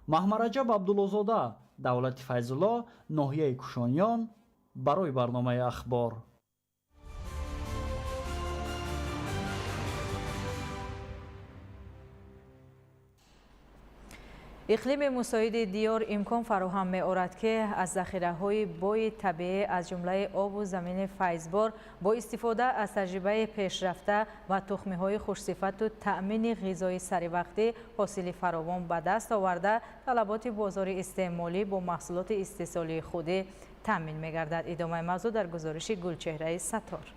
محمد رجب عبدالله‌زاده، دولت فیض‌الله، ناحیه کوشانیان، برای برنامه اخبار. اقلیم مساعد دیار امکان فراهم می‌آورد که از ذخیره‌های بوی طبیعی از جمله آب و زمین فیضبار با استفاده از تجربه پیشرفته و تخم‌های خوش‌صفت و تأمین غذای سریع حاصل فراوان به دست آورده طلبات بازار استعمالی با محصولات استحصالی خود تأمین می‌گردد. ادامه موضوع در گزارش گلچهره ستار.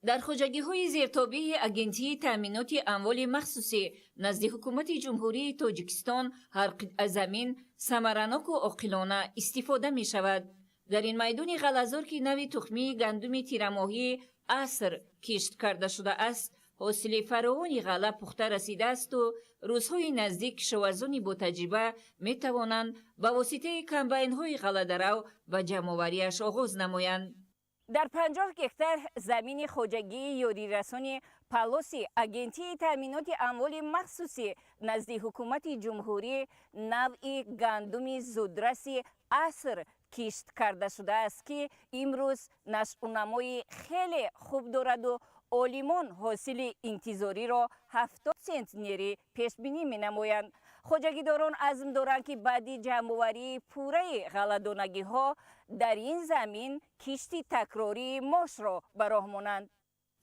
در خواجگی‌های زیرتابع اگنتی تأمینات اموال مخصوصی نزد حکومت جمهوری تاجیکستان هر قطعه زمین ثمراناک و عاقلانه استفاده می شود. در این میدان غلزار که نوع تخمی گندم تیرماهی عصر کشت کرده شده است، حاصل فراوانی غله پخته رسیده است و روزهای نزدیک کشاورزان با تجربه می توانند با واسطه کمباین‌های غله درو و جمع‌آوری‌اش آغاز نمایند. در 50 هکتار زمین خواجگی یاری رسانی پالوسی اگنتی تامینات اموال مخصوصی نزد حکومت جمهوری نوعی گندم زودرسی عصر کشت کرده شده است که امروز نشأونمای خیلی خوب دارد و عالمان حاصل انتظاری را 70 سنتنری پیش بینی می نمایند. خواجگیداران عزم دارند که بعد جمع‌آوری پوره غله‌دانگی ها در این زمین کشتی تکراری ماش را به راه مانند.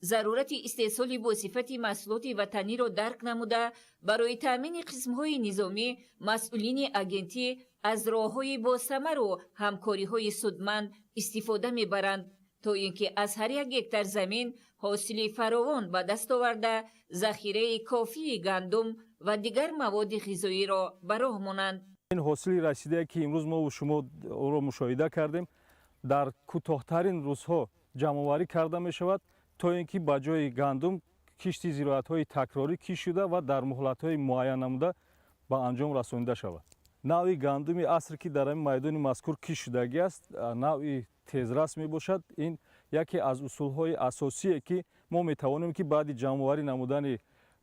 ضرورت استحصال با صفت محصولات وطنی را درک نموده برای تامین قسم‌های نظامی مسئولین اگنتی از راه‌های با ثمر و همکاری‌های سودمند استفاده می‌برند تا اینکه از هر یک هکتار زمین حاصل فراوان به دست آورده ذخیره کافی گندم و دیگر مواد غذایی را به راه مانند. این حاصل رسیده که امروز ما و شما او را مشاهده کردیم در کوتاه‌ترین روزها جمع‌آوری کرده می‌شود تا اینکه با جای گندم کشت زراعت‌های تکراری کشته شده و در مهلت‌های معین نموده به انجام رسانیده شود. نوع گندم عصر که در این میدان مذکور کشته شدگی است نوع تیزرس میباشد. این یکی از اصول‌های اساسی که ما میتوانیم که بعد جمع‌آوری نمودن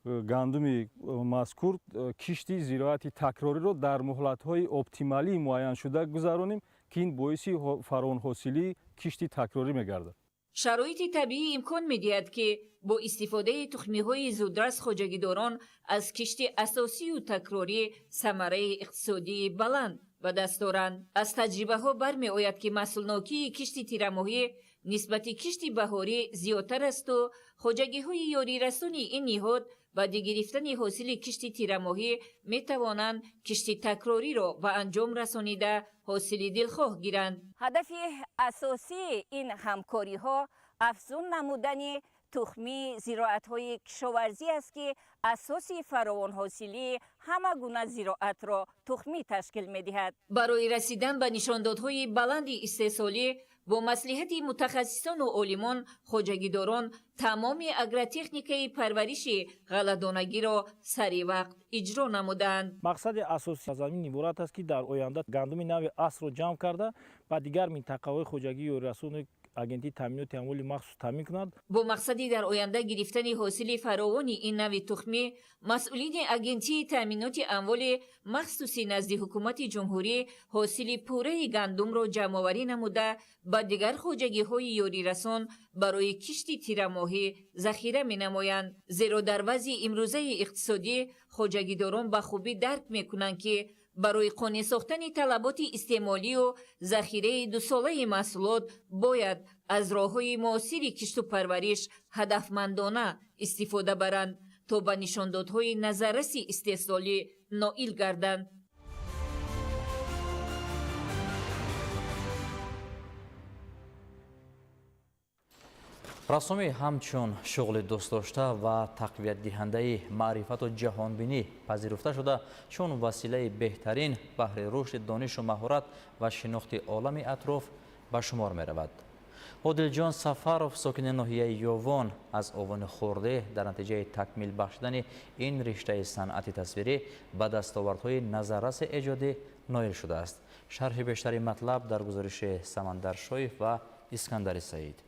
گندم مذکور کشت زراعت تکراری را در مهلت‌های اپتیمالی معین شده گذرانیم که این باعث فراوان حاصلی کشت تکراری میگردد. شرایط طبیعی امکان می‌دهد که با استفاده تخمی‌های زودرس خواجگیداران از کشت اساسی و تکراری ثمره اقتصادی بلند به دست دارند. از تجربه ها برمی‌آید که محصولناکی کشت تیرماهی نسبت کشت بهاری زیادتر است و خواجگی‌های یاری رسانی این نهاد بعد گرفتن حاصل کشت تیرماهی می‌توانند کشت تکراری را به انجام رسانیده حاصل دلخواه گیرند. هدف اساسی این همکاری‌ها افزون نمودن تخمی زراعت‌های کشاورزی است که اساسی فراوان حاصلی همه گونه زراعت را تخمی تشکیل می‌دهد. برای رسیدن به نشاندادهای بلند استحصالی با مصلحت متخصصان و عالمان خواجگیداران تمام اگرتکنیکای پرورش غله‌دانگی را سریع وقت اجرا نمودند. مقصد اساسی از این عبارت است که در آینده گندم نوع عصر را جمع کرده و دیگر منطقه‌های خواجگی و رسون اگنتی تامینات اموال مخصوص تامین کند. با مقصدی در آینده گرفتن حاصل فراوانی این نوع تخمی مسئولین اگنتی تامینات اموال مخصوصی نزد حکومت جمهوری حاصل پوره گندم را جمع‌آوری نموده با دیگر خواجگی‌های یاری رسان برای کشت تیرماهی ذخیره می‌نمایند. زیرا در وضع امروزه اقتصادی خواجگیداران به خوبی درک می‌کنند که برای قانع ساختن طلبات استعمالی و ذخیره 2 ساله محصولات باید از راه‌های معاصر کشت و پرورش هدفمندانه استفاده برند تا به نشاندادهای نظررس استحصالی نائل گردند. رسومی همچون شغل دوست داشته و تقویت دهنده معرفت و جهانبینی پذیرفته شده چون وسیله بهترین بهره رشد دانش و مهارت و شناخت عالم اطراف به شمار می رود. عادل جان سفرов ساکن ناحیه یوان از آوان خورده در نتیجه تکمیل بخشیدن این رشته صنعت تصویری به دستاوردهای نظررس ایجادی نائل شده است. شرح بیشتر مطلب در گزارش سمندر شایف و اسکندر سعید.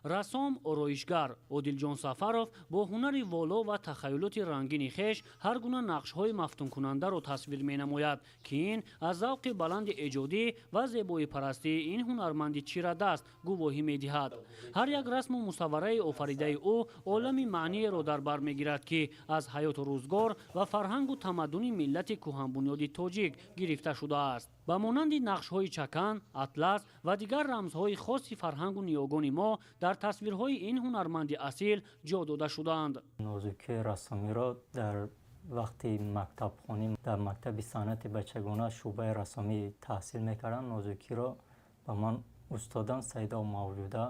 رسام آرایشگر عادل سفرов با هنری والا و تخیلات رنگین خویش هر گونه نقش‌های مفتون کننده را تصویر می‌نماید که این از ذوق بلند ایجادی و زیبایی پرستی این هنرمند چیره دست گواهی می‌دهد. هر یک رسم و مصوره آفریده او عالم معنی را در بر می‌گیرد که از حیات و روزگار و فرهنگ و تمدن ملت کهن بنیاد تاجیک گرفته شده است. با مانند نقش‌های چکن، اطلس و دیگر رمزهای خاص فرهنگ و نیاگان ما در تصویرهای این هنرمند اصیل جا داده شدند. نازکی رسامی را در وقتی مکتب خوانیم در مکتب صنعت بچگانه شعبه رسامی تحصیل میکردم. نازکی را به من استادم سیدا مولوده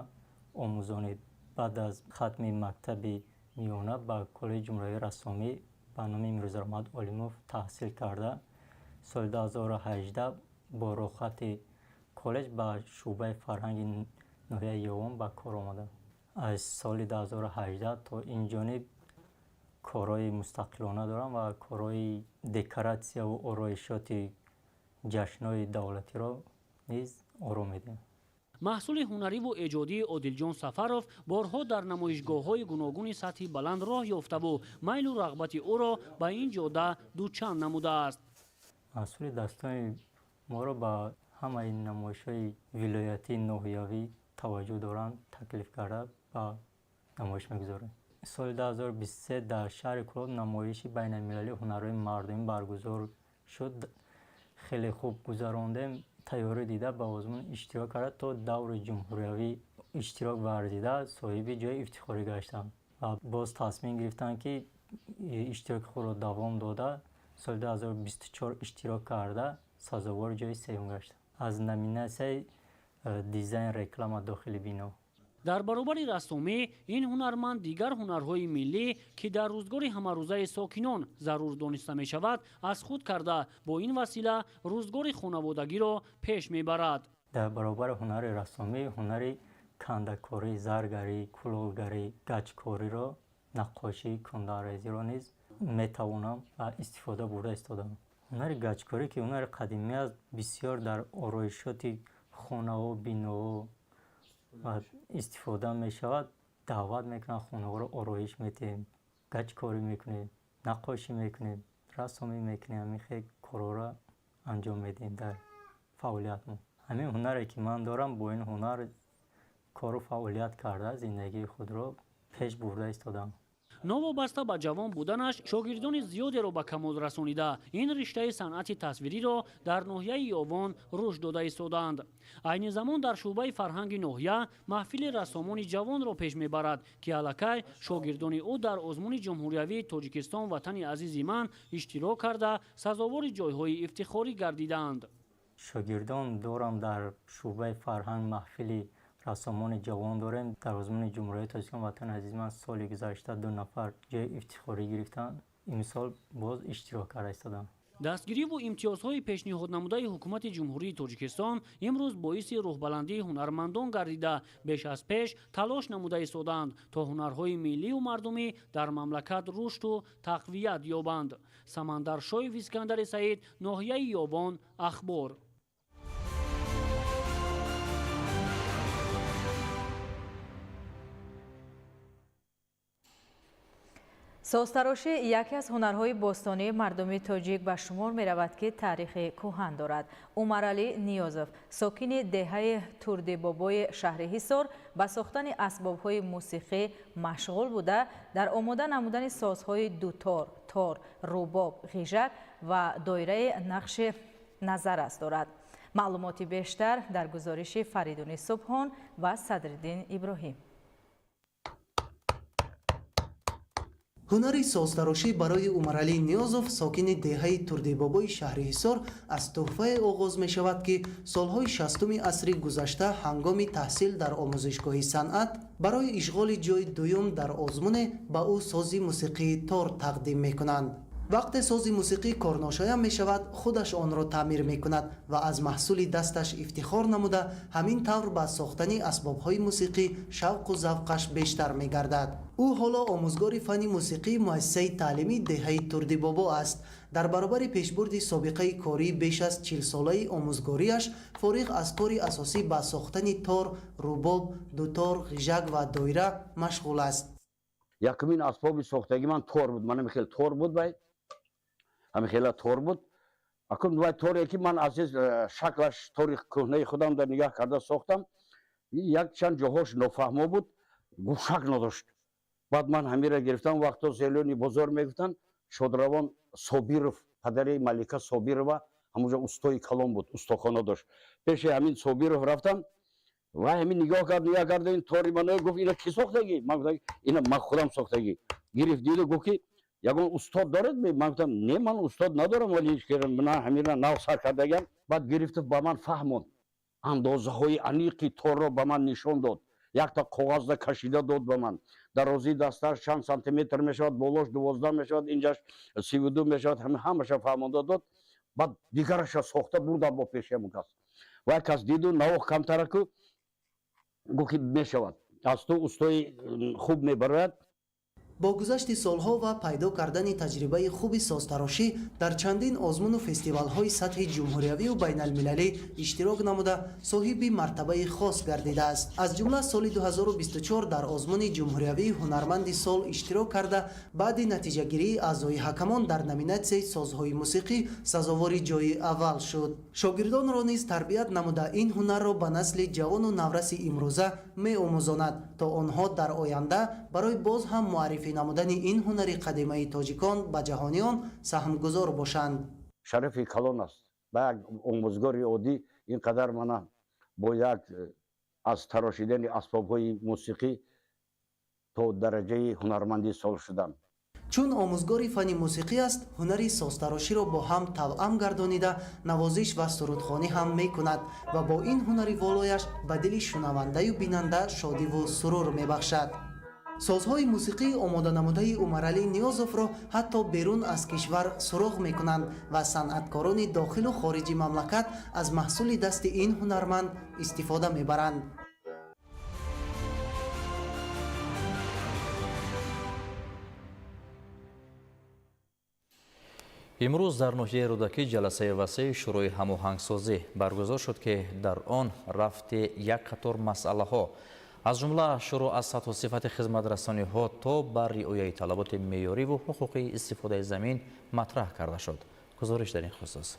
آموزانید. بعد از ختم مکتب میانه به کالج جمهوری رسامی به نام امروز احمد علیموف تحصیل کرده. سال 2018 با رخصت کالج به شعبه فرهنگ ناحیه یوم به کار آمده. از سال 2018 تا این جانب کارهای مستقلانه دارم و کارهای دکوراسیا و آرایشات جشن‌های دولتی را نیز آرام میدیم. محصول هنری و ایجادی عادلجان سفروف بارها در نمایشگاه‌های گوناگون سطحی بلند راه یافته و میل و رغبت او را به این جاده دوچند نموده است. محصول دستان ما را به همه این نمایش‌های ولایتی ناحیوی توجه دارند، تکلیف کرده و نمایش می‌گذارند. سال 2023 در شهر کلات نمایش بین‌المللی هنرهای مردمی برگزار شد. خیلی خوب گذراندیم. تیاری دیده به آزمون اشتراک کرده تا دور جمهوریوی اشتراک ورزیده صاحب جای افتخاری گشتم و باز تصمیم گرفتن که اشتراک خود را دوام داده. سال 2024 اشتراک کرده سزاوار جای سوم گشتم از نمیناسیون دیزاین رکلام داخل بینا. در برابر رسامی این هنرمند دیگر هنرهای ملی که در روزگار همروزه ساکنان ضرور دانسته می شود از خود کرده با این وسیله روزگار خانوادگی را پیش می برد. در برابر هنر رسامی هنر کندکاری، زرگری، کلاهگری، گچکاری را نقاشی، کنده‌ریزی را نیز می توانم و استفاده برده استادم. هنر گچکاری که هنر قدیمی است بسیار در آرایشات خانه و بنا و استفاده می شود. دعوت میکنن خانه ها رو آرایش میتیم، گچ کاری میکنیم، نقاشی میکنیم، رسامی میکنیم. همین خیلی کارا را انجام میدیم در فعالیت ما. همین هنری که من دارم با این هنر کار و فعالیت کرده زندگی خود را پیش برده استادم. نوابسته به جوان بودنش شاگردان زیادی را به کمال رسانیده این رشته صنعت تصویری را در ناحیه یاوان رشد داده ایستادند. عین زمان در شعبه فرهنگ ناحیه محفل رسامان جوان را پیش میبرد که الکی شاگردان او در آزمون جمهوریوی تاجیکستان وطن عزیز من اشتراک کرده سزاوار جایهای افتخاری گردیدند. شاگردان دارم در شعبه فرهنگ محفل رسامان جوان داریم. در آزمون جمهوری تاجیکستان وطن عزیز من سال گذشته 2 نفر جای افتخاری گرفتند. این سال باز اشتراک کرده ایستادم. دستگیری و امتیازهای پیشنهاد نموده حکومت جمهوری تاجیکستان امروز باعث روحبلندی هنرمندان گردیده بیش از پیش تلاش نموده ایستادند تا هنرهای ملی و مردمی در مملکت رشد و تقویت یابند. سمندر شایف اسکندر سعید، ناحیه یاوان، اخبار. سازتراشی یکی از هنرهای باستانی مردمی تاجیک به شمار می رود که تاریخ کهن دارد. عمرعلی نیازوف ساکن دهه ترد بابای شهر حصار به ساختن اسبابهای موسیقی مشغول بوده در آماده نمودن سازهای دوتار، تار، رباب، غیژک و دایره نقش نظر است دارد. معلوماتی بیشتر در گزارش فریدون صبحان و صدرالدین ابراهیم. هنر سازتراشی برای عمرعلی نیازوف ساکن دهه تردیبابای شهر حصار از تحفه آغاز می شود که سالهای 60 عصر گذشته هنگام تحصیل در آموزشگاه صنعت برای اشغال جای دوم در آزمون به او ساز موسیقی تار تقدیم می کنند. وقت ساز موسیقی کارناشایم می شود خودش آن را تعمیر می کند و از محصول دستش افتخار نموده همین طور به ساختن اسبابهای موسیقی شوق و ذوقش بیشتر می گردد. او حالا آموزگار فن موسیقی مؤسسه تعلیمی دهه تردیبابا است. در برابر پیشبرد سابقه کاری بیش از 40 ساله آموزگاریش فارغ از کار اساسی به ساختن تار، رباب، دوتار، غیژک و دایره مشغول است. یکمین اسباب ساختگی من تار بود. من خیلی تار بود باید. همین خیلی تار بود. اکنون باید تاری که من از شکلش تاریخ کهنه خودم در نگاه کرده ساختم. یک چند جاهاش نفهمه بود. گوشک نداشت. بعد من همین را گرفتم. وقتا زیلونی بزرگ میگفتن شادروان صابیرов پدر ملکه صابیرова همونجا استای کلام بود. استخوانه داشت. پیش همین صابیرов رفتم. و همین نگاه کرد این تاری منو گفت اینا کی ساختگی؟ من گفتم اینا من خودم ساختگی. گرفت دید گفت که یگان استاد دارد؟ من گفتم نه من استاد ندارم ولی هیچ من همین را نو سر کردم. بعد گرفت با من فهموند. اندازه های عمیقی تار را به من نشون داد. یک تا کاغذ کشیده داد به من. درازی دستش چند سانتی متر میشود، بالاش 12 میشود، اینجاش 32 میشود، همه‌اش فهمانده داد. بعد دیگرش ساخته برده با پیشم کس. و کس دیدو نو کمتر کو گفت میشود. аз ту устои хуб мебарад. با گذشت سالها و پیدا کردن تجربه خوب سازتراشی در چندین آزمون و فستیوال‌های سطح جمهوریوی و بین المللی اشتراک نموده صاحب مرتبه خاص گردیده است. از جمله سال 2024 در آزمون جمهوریوی هنرمند سال اشتراک کرده بعد نتیجه گیری اعضای حکمان در نامیناسیون سازهای موسیقی سزاوار جای اول شد. شاگردان را نیز تربیت نموده این هنر را به نسل جوان و نورس امروزه می‌آموزاند تا آنها در آینده برای باز هم معرفی نمودن این هنر قدیمی تاجیکان به جهانیان سهمگذار باشند. شرف کلان است. با آموزگار عادی اینقدر من با یک از تراشیدن اسباب‌های موسیقی تا درجه هنرمندی سال شدم. چون آموزگار فن موسیقی است، هنر سازتراشی را با هم توأم گردانیده نوازش و سرودخوانی هم می کند و با این هنر والایش به دل شنونده و بیننده شادی و سرور می بخشد. سازهای موسیقی آماده نموده عمرعلی نیازوف را حتی بیرون از کشور سراغ می کنند و صنعتکاران داخل و خارج مملکت از محصول دست این هنرمند استفاده می برند. امروز در ناحیه رودکی جلسه وسیع شروع هماهنگسازی برگزار شد که در آن رفت یک قطار مسئله ها از جمله شروع از سطح و صفت خدمت رسانی ها تا بر رعایت طلبات معیاری و حقوقی استفاده زمین مطرح کرده شد. گزارش در این خصوص.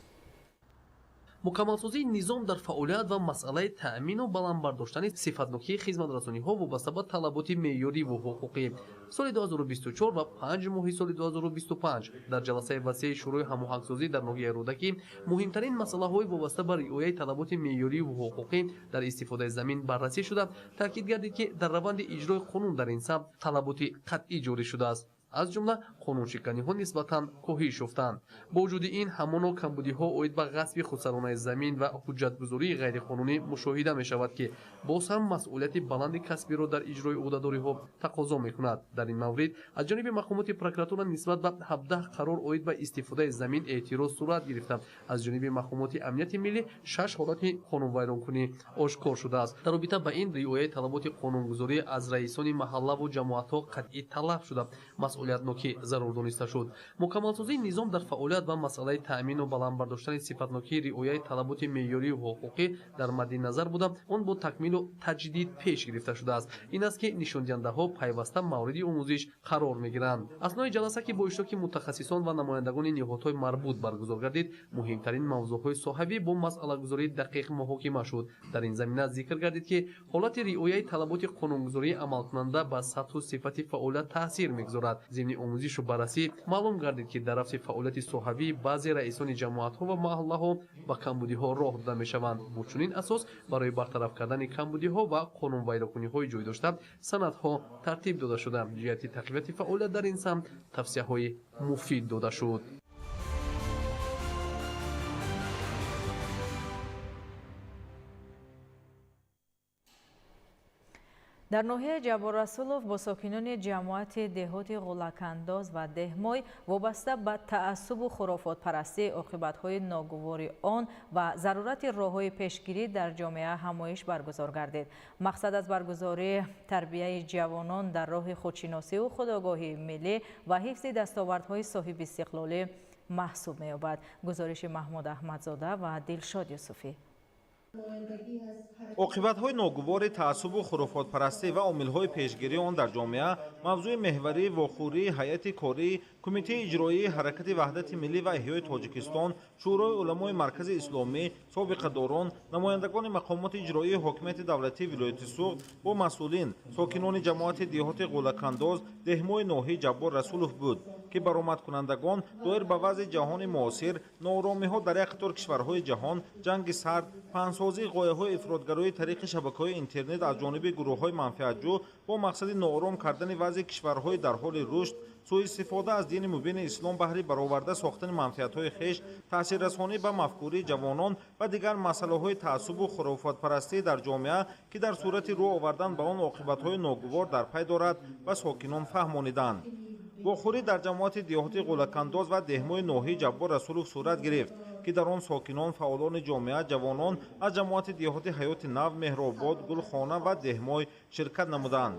мукаммалсозии низом дар фаъолият ва масъалаи таъмину баландбардоштани сифатнокии хизматрасониҳо вобаста ба талаботи меъёрӣ ва ҳуқуқӣ соли 2024 ва 5 моҳи соли 2025 дар ҷаласаи васеи шӯрои ҳамоҳангсозӣ дар ноҳияи рӯдакӣ муҳимтарин масъалаҳои вобаста ба риояи талаботи меъёрӣ ва ҳуқуқӣ дар истифодаи замин баррасӣ шуда таъкид гардид ки дар раванди иҷрои қонун дар ин самт талаботи қатъӣ ҷорӣ шудааст. аз ҷумла қонуншиканиҳо нисбатан коҳиш ёфтанд. бо вуҷуди ин ҳамоно камбудиҳо оид ба ғасби худсаронаи замин ва ҳуҷҷатгузории ғайриқонунӣ мушоҳида мешавад ки боз ҳам масъулияти баланди касбиро дар иҷрои ӯҳдадориҳо тақозо мекунад. дар ин маврид аз ҷониби мақомоти прокуратура нисбат ба 17 қарор оид ба истифодаи замин эътироз сурат гирифта. аз ҷониби мақомоти амнияти миллӣ 6 ҳолати қонунвайронкунӣ ошкор шудааст. дар робита ба ин риояи талаботи қонунгузорӣ аз раисони маҳаллаву ҷамоатҳо қатъӣ талаб шуда масъулиятнокӣ зарур дониста шуд. мукаммалсозии низом дар фаъолият ва масъалаи таъмину баландбардоштани сифатнокии риояи талаботи меъёрию ҳуқуқӣ дар мадди назар буда он бо такмилу таҷдид пеш гирифта шудааст. ин аст ки нишондиҳандаҳо пайваста мавриди омӯзиш қарор мегиранд. аснои ҷаласа ки бо иштироки мутахассисон ва намояндагониниҳодҳои марбут баргузор гардид муҳимтарин мавзӯъҳои соҳавӣ бо масъалагузории дақиқ муҳокима шуд. дар ин замина зикр гардид ки ҳолати риояи талаботи қонунгузории амалкунанда ба сатҳу сифати фаъолият таъсир мегузорад. зимни омӯзишу баррасӣ маълум гардид ки дар рафти фаъолияти соҳавии баъзе раисони ҷамоатҳо ва маҳаллаҳо ба камбудиҳо роҳ дода мешаванд. бо чунин асос барои бартараф кардани камбудиҳо ва қонунвайрокуниҳои ҷойдошта санадҳо тартиб дода шуда. ҷиҳати тақвияти фаъолият дар ин самт тавсияҳои муфид дода шуд. در ناحیه جبار رسولوف با ساکنان جماعت دهات غولکانداز و دهمای وابسته به تعصب و خرافات پرستی عاقبت‌های ناگوار آن و ضرورت راه‌های پیشگیری در جامعه همایش برگزار گردید. مقصد از برگزاری تربیت جوانان در راه خودشناسی و خودآگاهی ملی و حفظ دستاوردهای صاحب استقلال محسوب می‌یابد. گزارش محمود احمدزاده و دلشاد یوسفی. عاقبت‌های ناگوار تعصب و خرافات‌پرستی و عامل‌های پیشگیری آن در جامعه موضوع محوری واخوری هیئت کاری کمیته اجرایی حرکت وحدت ملی و احیای تاجیکستان، شورای علمای مرکز اسلامی، سابقه‌داران، نمایندگان مقامات اجرایی حاکمیت دولتی ولایت سوخت با مسئولین، ساکنان جماعت دهات غولکانداز، دهمای ناحیه جبار رسولوف بود که برآمدکنندگان دایر به وضع جهان معاصر، ناآرامی‌ها در یک قطار کشورهای جهان، جنگ سرد، پنهانسازی غایه‌های افراطگرایی طریق شبکه‌های اینترنت از جانب گروه‌های منفعت‌جو با مقصد ناآرام کردن وضع کشورهای در حال رشد، سوء استفاده از دین مبین اسلام بهره برآورده ساختن منفعت‌های خویش، تاثیررسانی به مفکوره جوانان و دیگر مسائل تعصب و خرافات‌پرستی در جامعه که در صورت رو آوردن به آن عاقبت‌های ناگوار در پی دارد و ساکنان فهمانیدند. واخوری در جماعت دهات غولکانداز و دهمای ناحیه جبار رسولوف صورت گرفت ки дар он сокинон, фаъолони ҷомеа, ҷавонон аз ҷамоати диҳоти ҳаёти нав, меҳробод, гулхона ва деҳмой ширкат намуданд.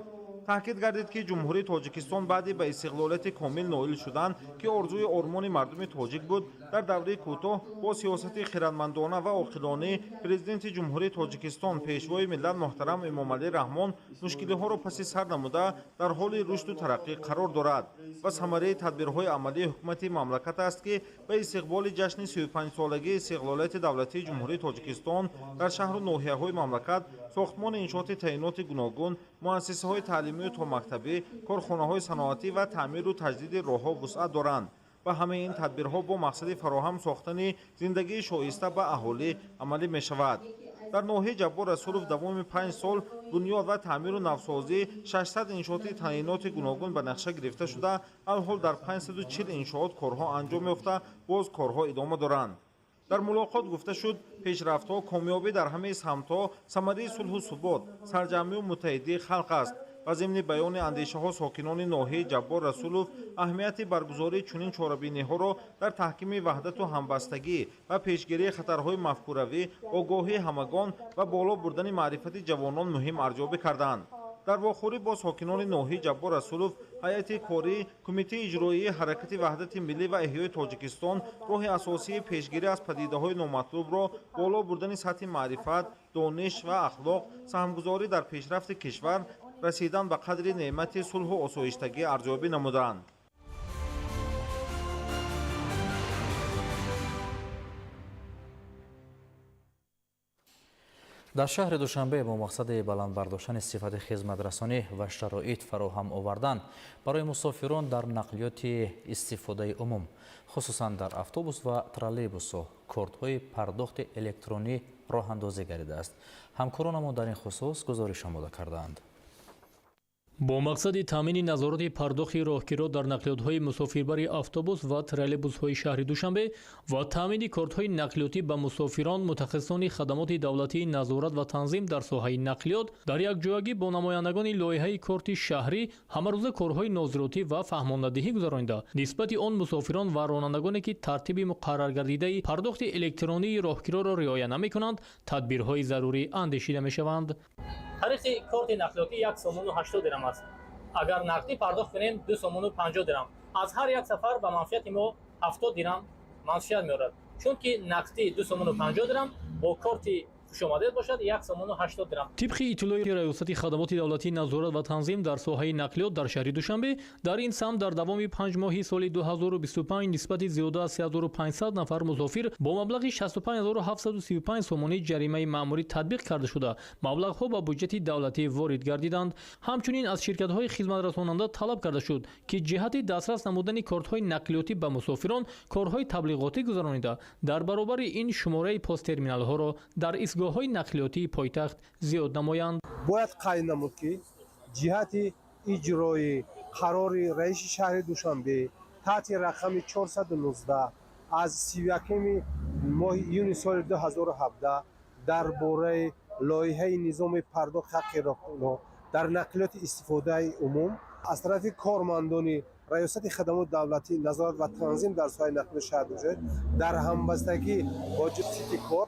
таъкид гардид ки ҷумҳурии Тоҷикистон баъди ба истиқлолияти комил ноил шудан, ки орзуи ормони мардуми тоҷик буд, дар давраи кӯтоҳ бо сиёсати хирадмандона ва оқилони президенти ҷумҳурии Тоҷикистон пешвои миллат муҳтарам Эмомалӣ Раҳмон мушкилиҳоро паси сар намуда дар ҳоли рушду тараққӣ қарор дорад ва самараи тадбирҳои амалии ҳукумати мамлакат аст, ки ба истиқболи ҷашни 35-солагии истиқлолияти давлатии ҷумҳурии Тоҷикистон дар шаҳру ноҳияҳои мамлакат сохтмони иншооти таъиноти гуногун, муассисаҳои таълимию то мактабӣ, корхонаҳои саноатӣ ва таъмиру таҷдиди роҳҳо вусъат доранд ва ҳамаи ин тадбирҳо бо мақсади фароҳам сохтани зиндагии шоиста ба аҳолӣ амалӣ мешавад. дар ноҳияи Ҷаббор Расулов давоми 5 сол бунёд ва таъмиру навсозӣ 600 иншооти таъиноти гуногун ба нақша гирифта шуда, алҳол дар 540 иншоот корҳо анҷом ёфта, боз корҳо идома доранд. дар мулоқот гуфта шуд, пешрафтҳо, комёбӣ дар ҳамаи самтҳо самараи сулҳу субот, сарҷамъию муттаҳидии халқ аст. ва зимни баёни андешаҳо сокинони ноҳияи Ҷаббор Расулов аҳамияти баргузории чунин чорабиниҳоро дар таҳкими ваҳдату ҳамбастагӣ ва пешгирии хатарҳои мафкуравӣ, огоҳии ҳамагон ва боло бурдани маърифати ҷавонон муҳим арзёбӣ карданд. дар вохӯрӣ бо сокинони ноҳияи Ҷаббор Расулов, ҳайати корӣ, кумитаи иҷроии ҳаракати ваҳдати миллӣ ва эҳёи Тоҷикистон роҳи асосии пешгирӣ аз падидаҳои номатлубро боло бурдани сатҳи маърифат, дониш ва ахлоқ, саҳмгузорӣ дар пешрафти кишвар, расидан ба қадри неъмати сулҳу осоиштагӣ арзёбӣ намуданд. дар шаҳри Душанбе бо мақсади баландбардоштани сифати хизматрасонӣ ва шароит фароҳам овардан барои мусофирон дар нақлиёти истифодаи умум, хусусан дар автобус ва троллейбусҳо, кортҳои пардохти электронӣ роҳандозӣ гардидааст. ҳамкоронамон дар ин хусус гузориш омода кардаанд. бо мақсади таъмини назорати пардохти роҳгиро дар нақлиётҳои мусофирбари автобус ва троллейбусҳои шаҳри Душанбе ва таъмини кортҳои нақлиётӣ ба мусофирон, мутахассисони хадамоти давлатии назорат ва танзим дар соҳаи нақлиёт дар якҷоягӣ бо намояндагони лоиҳаи корти шаҳрӣ ҳамарӯза корҳои нозиротӣ ва фаҳмондадиҳӣ гузаронида, нисбати он мусофирон ва ронандагоне ки тартиби муқарраргардидаи пардохти электронии роҳгироро риоя намекунанд, тадбирҳои зарурӣ андешида мешаванд. тариқи корти нақлиётӣ 1 сомону 80 дирам аст. агар нақдӣ пардохт кунем 2 сомону 50 дирам. аз ҳар як сафар ба манфиати мо 70 дирам манфиат меорад. чунки нақдӣ 2 сомону 50 дирам бо корти хушомадед бошад 1 сомону 80 дирам. тибқи иттилои раёсати хадамоти давлатии назорат ва танзим дар соҳаи нақлиёт дар шаҳри Душанбе, дар ин самт дар давоми 5 моҳи соли 2025 нисбати зиёда аз 3500 нафар мусофир бо маблағи 65735 сомонӣ ҷаримаи маъмурӣ татбиқ карда шуда, маблағҳо ба буҷети давлатӣ ворид гардиданд. ҳамчунин аз ширкатҳои хизматрасонанда талаб карда шуд, ки ҷиҳати дастрас намудани кортҳои нақлиётӣ ба мусофирон корҳои таблиғотӣ гузаронида, дар баробари ин шумораи посттерминалҳоро дар истгоҳҳои нақлиётии пойтахт зиёд намоянд. бояд қайд намуд, ки ҷиҳати иҷрои қарори раиси шаҳри Душанбе таҳти рақами 419 аз 31 моҳи июни соли 2017 дар бораи лоиҳаи низоми пардохти ҳаққи роҳгиро дар нақлиёти истифодаи умум аз тарафи кормандони раёсати хадамоти давлатӣ назорат ва танзим дар соҳаи нақлиёти шаҳри Душанбе дар ҳамбастагӣ бо ҷибсити кор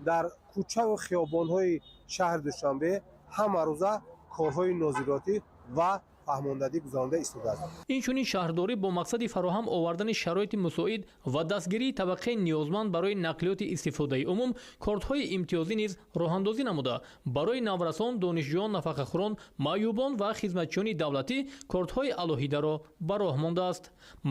дар кӯчаву хиёбонҳои шаҳри Душанбе ҳамарӯза корҳои нозиротӣ ва фаҳмондадӣ гузаронида истодааст. инчунин шаҳрдорӣ бо мақсади фароҳам овардани шароити мусоид ва дастгирии табақаи ниёзманд барои нақлиёти истифодаи умум, кортҳои имтиёзӣ низ роҳандозӣ намуда, барои наврасон, донишҷӯён, нафақахӯрон, маъюбон ва хизматчиёни давлатӣ кортҳои алоҳидаро ба роҳ мондааст.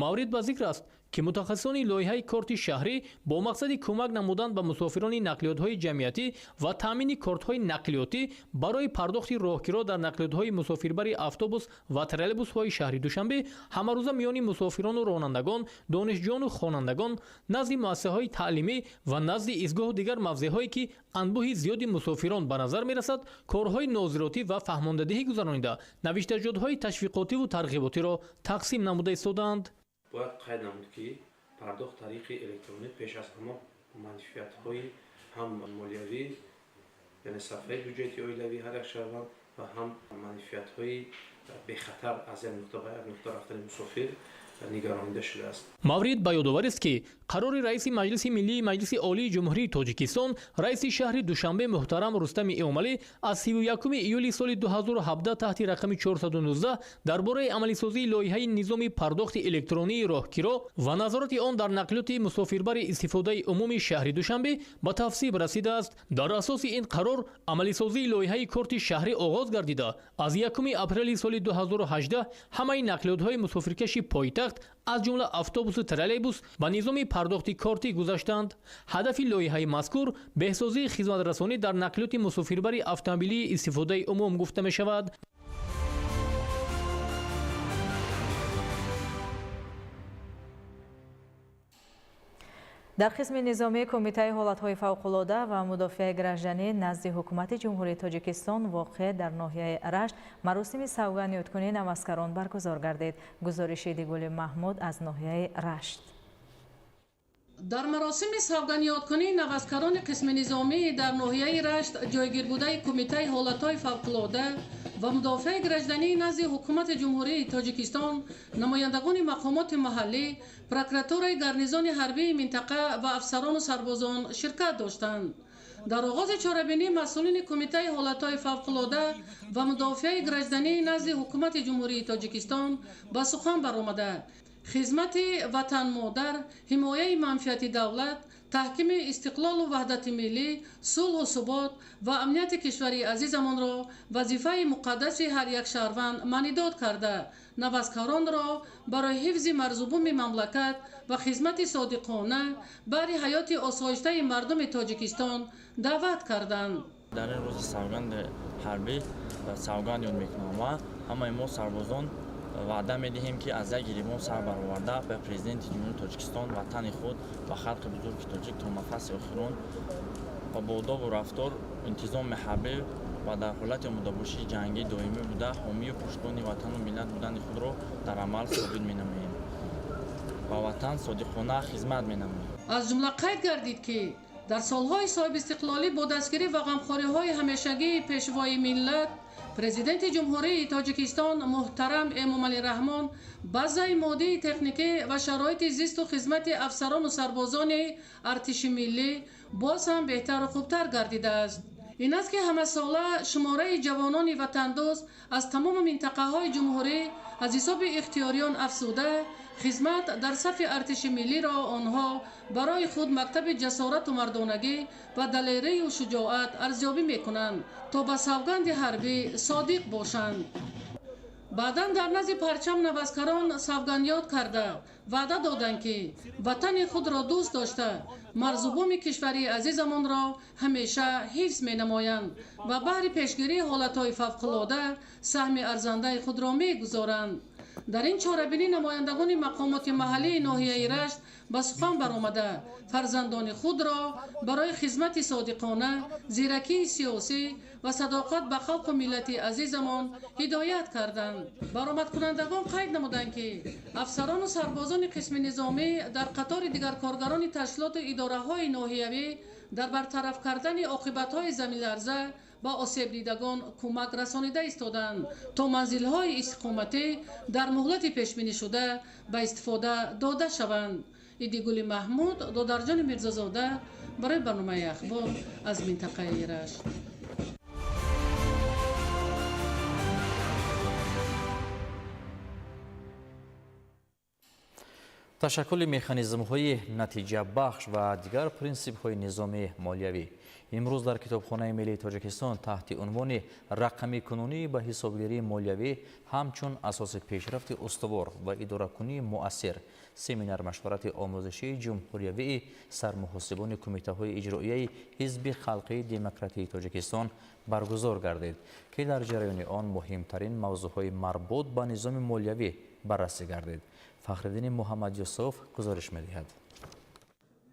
маврид ба зикр аст, ки мутахассисони лоиҳаи корти шаҳрӣ бо мақсади кӯмак намудан ба мусофирони нақлиётҳои ҷамъиятӣ ва таъмини кортҳои нақлиётӣ барои пардохти роҳгиро дар нақлиётҳои мусофирбари автобус ва троллейбусҳои шаҳри Душанбе ҳамарӯза миёни мусофирону ронандагон, донишҷӯёну хонандагон, назди муассисаҳои таълимӣ ва назди изгоҳу дигар мавзеъҳое ки анбӯҳи зиёди мусофирон ба назар мерасад, корҳои нозиротӣ ва фаҳмондадиҳӣ гузаронида, навиштаҷотҳои ташвиқотиву тарғиботиро тақсим намуда истодаанд. бояд қайд намуд, ки пардохт тариқи электронӣ пеш аз ҳама манфиатҳои ҳам молиявӣ, яъне сафҳаи бюҷети оилавӣ ҳар як шаҳрванд ва ҳам манфиатҳои бехатар аз як нуқта ба як нуқта рафтани мусофир нигаронида шудааст. маврид ба ёдоварист, ки қарори раиси маҷлиси миллии маҷлиси олии ҷумҳурии тоҷикистон раиси шаҳри душанбе муҳтарам рустами эмомалӣ аз 31 июли соли 2017 таҳти рақами 419 дар бораи амалисозии лоиҳаи низоми пардохти электронии роҳгиро ва назорати он дар нақлиёти мусофирбари истифодаи умуми шаҳри душанбе ба тавсиб расидааст. дар асоси ин қарор амалисозии лоиҳаи корти шаҳрӣ оғоз гардида аз 1 апрели соли 2018 ҳамаи нақлиётҳои мусофиркаши пойтахт аз ҷумла автобусу троллейбус ба низоми пардохти кортӣ гузаштанд. ҳадафи лоиҳаи мазкур беҳсозии хизматрасонӣ дар нақлиёти мусофирбари автомобилии истифодаи умум гуфта мешавад. дар қисми низомии кумитаи ҳолатҳои фавқулода ва мудофиаи гражданӣ назди ҳукумати ҷумҳурии тоҷикистон воқеъ дар ноҳияи рашт маросими савганёткунии навазкарон баргузор гардид. гузориши Дигули Маҳмуд аз ноҳияи рашт. дар маросими савганёткунии навазкарони қисми низомии дар ноҳияи рашт ҷойгирбудаи кумитаи ҳолатҳои фавқулода ва мудофиаи гражданӣ назди ҳукумати ҷумҳурии тоҷикистон намояндагони мақомоти маҳаллӣ, прокуратураи гарнизони ҳарбии минтақа ва афсарону сарбозон ширкат доштанд. дар оғози чорабинӣ масъулини кумитаи ҳолатҳои фавқулода ва мудофиаи гражданӣ назди ҳукумати ҷумҳурии тоҷикистон ба сухан баромада хизмати ватанмодар, ҳимояи манфиати давлат, таҳкими истиқлолу ваҳдати миллӣ, сулҳу субот ва амнияти кишвари азизамонро вазифаи муқаддаси ҳар як шаҳрванд маънидод карда, навазкаронро барои ҳифзи марзубуми мамлакат ва хизмати содиқона баҳри ҳаёти осоиштаи мардуми Тоҷикистон даъват карданд. дар ин рӯзи савганди ҳарбӣ савганд ёд мекунам ва ҳамаи мо сарбозон ваъда медиҳем ки аз як гирифон сар бароварда ба президенти ҷумҳурии Тоҷикистон ватани худ ва халқи бузурги тоҷик то нафаси охирон ба бо одобу рафтор интизоми ҳарбӣ ва дар ҳолати омодабошии ҷангӣ доимӣ буда ҳомию пуштбони ватану миллат будани худро дар амал собит менамоем. ба ватан содиқона хизмат менамоем. аз ҷумла қайд гардид ки дар солҳои соҳибистиқлолӣ бо дастгирӣ ва ғамхориҳои ҳамешагии пешвои миллат президенти ҷумҳурии Тоҷикистон муҳтарам Эмомалӣ Раҳмон базаи моддии техникӣ ва шароити зисту хизмати афсарону сарбозони артиши миллӣ боз ҳам беҳтару хубтар гардидааст. ин аст ки ҳамасола шумораи ҷавонони ватандӯст аз тамоми минтақаҳои ҷумҳурӣ аз ҳисоби ихтиёриён афзуда хизмат дар сафи артиши миллиро онҳо барои худ мактаби ҷасорату мардонагӣ ва далерию шуҷоат арзёбӣ мекунанд то ба савганди ҳарбӣ содиқ бошанд. баъдан дар назди парчам навазкарон савганёд карда ваъда доданд ки ватани худро дӯст дошта марзубуми кишвари азизамонро ҳамеша ҳифз менамоянд ва баҳри пешгирии ҳолатҳои фавқулода саҳми арзандаи худро мегузоранд. дар ин чорабинӣ намояндагони мақомоти маҳаллии ноҳияи рашт ба сухан баромада фарзандони худро барои хизмати содиқона, зиракии сиёсӣ ва садоқат ба халқу миллати азизамон ҳидоят карданд. баромадкунандагон қайд намуданд ки афсарону сарбозони қисми низомӣ дар қатори дигар коргарони ташлилоту идораҳои ноҳиявӣ дар бартараф кардани оқибатҳои заминларза ба осебдидагон кӯмак расонида истоданд то манзилҳои истиқоматӣ дар муҳлати пешбинишуда ба истифода дода шаванд. Идигули Маҳмуд, Додарҷони Мирзозода барои барномаи ахбор аз минтақаи Рашт. ташаккули механизмҳои натиҷабахш ва дигар принсипҳои низоми молиявӣ. имрӯз дар Китобхонаи Миллии Тоҷикистон таҳти унвони рақамикунунӣ ба ҳисобгирии молиявӣ ҳамчун асоси пешрафти устувор ва идоракунии муассир семинар машварати омӯзишии ҷумҳуриявии сармуҳосибони кумитаҳои иҷроияи ҳизби халқии демократии Тоҷикистон баргузор гардид ки дар ҷараёни он муҳимтарин мавзӯъҳои марбут ба низоми молиявӣ баррасӣ гардид. Фахриддини Муҳаммад Юсуф гузориш медиҳад.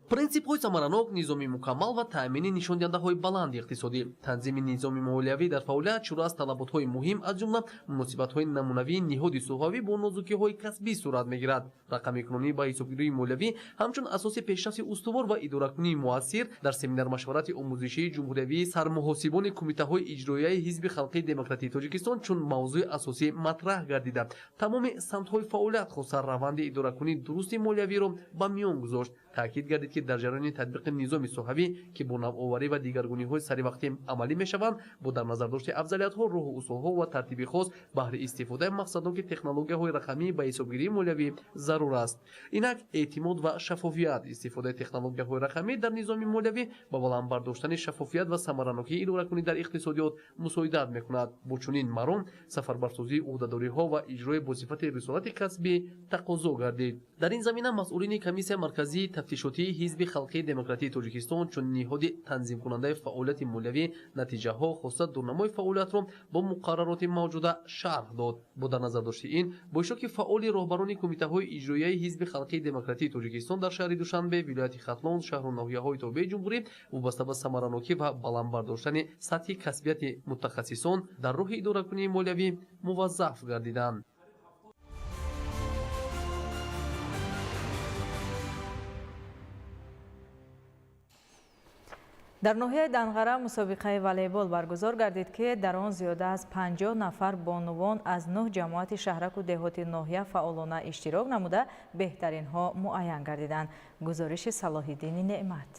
принсипҳои самаранок, низоми мукаммал ва таъмини нишондиҳандаҳои баланди иқтисодӣ. Танзими низоми молиявӣ дар фаъолият шура аз талаботҳои муҳим аз ҷумла муносибатҳои намунавии ниҳоди сӯҳавӣ бо нозукиҳои касбӣ сурат мегирад. Рақамикунунӣ ба ҳисобгирии молиявӣ ҳамчун асоси пешрафти устувор ва идоракунии муассир дар семинар машварати омӯзишии ҷумҳуриявии сармуҳосибони кумитаҳои иҷроияи ҳизби халқии демократии Тоҷикистон чун мавзӯи асосӣ матраҳ гардида тамоми самтҳои фаъолият хоста раванди идоракунии дурусти молиявиро ба миён гузошт. таъкид гардид ки дар ҷараёни татбиқи низоми соҳавӣ ки бо навоварӣ ва дигаргуниҳои саривақтӣ амалӣ мешаванд бо дар назар дошти афзалиятҳо рӯҳу усулҳо ва тартиби хос баҳри истифодаи мақсадноки технологияҳои рақамӣ ба ҳисобгирии молиявӣ зарур аст. инак эътимод ва шаффофият истифодаи технологияҳои рақамӣ дар низоми молиявӣ ба баландбардоштани шаффофият ва самаранокии идоракунӣ дар иқтисодиёт мусоидат мекунад. бо чунин маром сафарбарсозии ӯҳдадориҳо ва иҷрои босифати рисолати касбӣ тақозо гардид. дар ин замина масъулини комиссияи марказии тафтишотии ҳизби халқии демократии тоҷикистон чун ниҳоди танзимкунандаи фаъолияти молиявӣ натиҷаҳо хоста дурнамои фаъолиятро бо муқаррароти мавҷуда шарҳ дод. бо дар назар дошти ин бо иштироки фаъоли роҳбарони кумитаҳои иҷроияи ҳизби халқии демократии тоҷикистон дар шаҳри душанбе вилояти хатлон шаҳру ноҳияҳои тобеи ҷумҳурӣ вобаста ба самаранокӣ ва баландбардоштани сатҳи касбияти мутахассисон дар роҳи идоракунии молиявӣ муваззаф гардиданд. дар ноҳияи данғара мусобиқаи волейбол баргузор гардид ки дар он зиёда аз 50 нафар бонувон аз 9 ҷамоати шаҳраку деҳоти ноҳия фаъолона иштирок намуда беҳтаринҳо муайян гардиданд. гузориши Салоҳиддини Неъмат.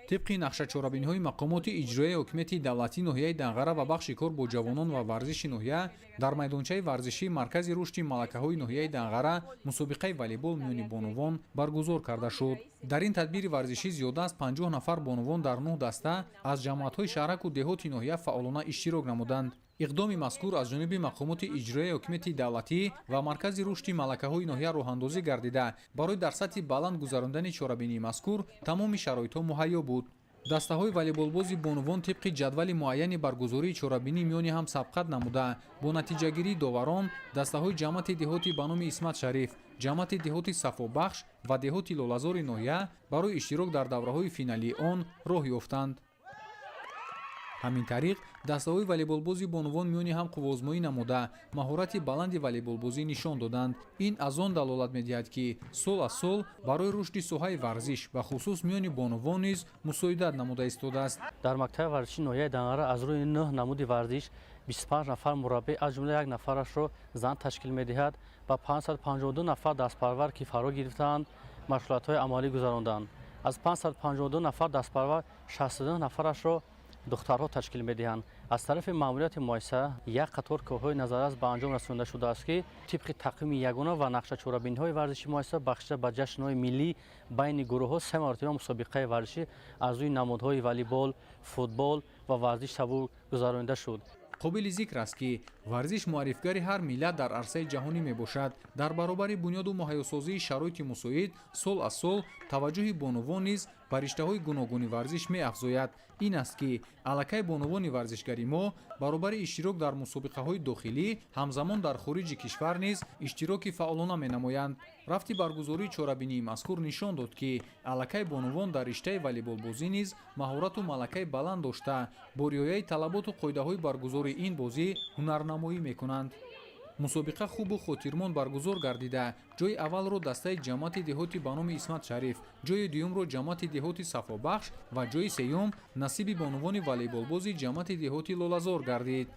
طبق نقشه‌چورابینی‌های مقامات اجرایی حکومت دولتی ناحیه دنقره و بخش کار با جوانان و ورزش ناحیه در میدانچه ورزشی مرکز رشد ملکه‌های ناحیه دنقره مسابقه والیبال میان بانوان برگزار کرده شد. در این تدبیر ورزشی زیاده از 50 نفر بانوان در 9 دسته از جماعت‌های شهرک و دهات ناحیه فعالانه اشتراک نمودند. اقدام مذکور از جانب مقامات اجرایی حکومت دولتی و مرکز رشد ملکه‌های ناحیه راه‌اندازی گردیده برای در سطح بلند گذراندن چورابینی مذکور تمام شرایط‌ها مهیا بود. دسته‌های والیبالبازی بانوان طبق جدول معین برگزاری چورابینی میان هم سبقت نموده با نتیجه‌گیری داوران دسته‌های جماعت دهاتی به نام اسمت شریف، جماعت دهاتی صفابخش و دهات لاله‌زار ناحیه برای اشتراک در دوره‌های فینالی آن راه یافتند. همین طریق دسته‌های والیبالبازی بانوان میانی هم قوازمایی نموده مهارت بلند والیبالبازی نشان دادند. این از آن دلالت می‌دهد که سال از سال برای رشد ساحه ورزش و خصوص میان بانوان نیز مساعدت نموده ایستاده است. در مکتب ورزشی ناحیه دنقره از روی 9 نمود ورزش 25 نفر مربی از جمله یک نفرش را زن تشکیل می‌دهد و 552 نفر دستپرور که فرا گرفتند مشغولات‌های عملی گذراندند. از 552 نفر دستپرور 62 نفرش را دخترها تشکیل می‌دهند. از طرف ماموریت مؤسسه یک قطار کارهای نظارت به انجام رسانده شده است که طبق تقویم یگانه و نقشه چورابینی‌های ورزشی مؤسسه بخشیده به جشن‌های ملی بین گروه‌ها 3 مرتبه مسابقه ورزشی از روی نمادهای والیبال، فوتبال و ورزش سبو گذرانده شد. قابل ذکر است که ورزش معرفگر هر ملت در عرصه جهانی میباشد. در برابر بنیاد و مهیاسازی شرایط مساعد سال از سال توجه بانوان نیز بر رشته‌های گوناگون ورزش می‌افزاید. این است که علاقه بانوان ورزشگری ما برابر اشتراک در مسابقه‌های داخلی همزمان در خارج کشور نیز اشتراک فعالانه می‌نمایند. رفت برگزاری چورابینی مذکور نشان داد که علاقه بانوان در رشته والیبال بازی نیز مهارت و ملکه بلند داشته با رعایت طلبات و قاعده‌های برگزاری این بازی هنرنمایی می‌کنند. مسابقه خوب و خاطرمند برگزار گردیده جای اول رو دسته جماعت دهاتی به نام اسمت شریف، جای دوم رو جماعت دهاتی صفابخش و جای سوم نصیب بانوان والیبالبازی جماعت دهاتی لاله‌زار گردید.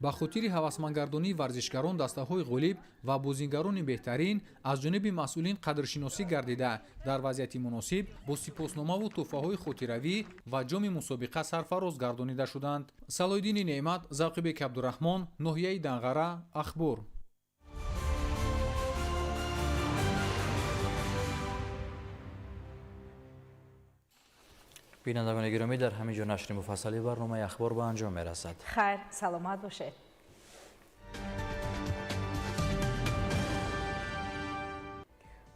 با خاطر هوسمندگردانی ورزشکاران دسته‌های غالب و بازیگران بهترین از جانب مسئولین قدرشناسی گردیده در وضعیت مناسب با سپاسنامه و تحفه‌های خاطروی و جام مسابقه سرفراز گردانیده شدند. صلاح‌الدین نعمت، ذوقبک عبدالرحمن، ناحیه دنقره، اخبار. بینندگان گرامی در همین جا نشر مفصلی برنامه اخبار به انجام میرسد. خیر سلامت باشید.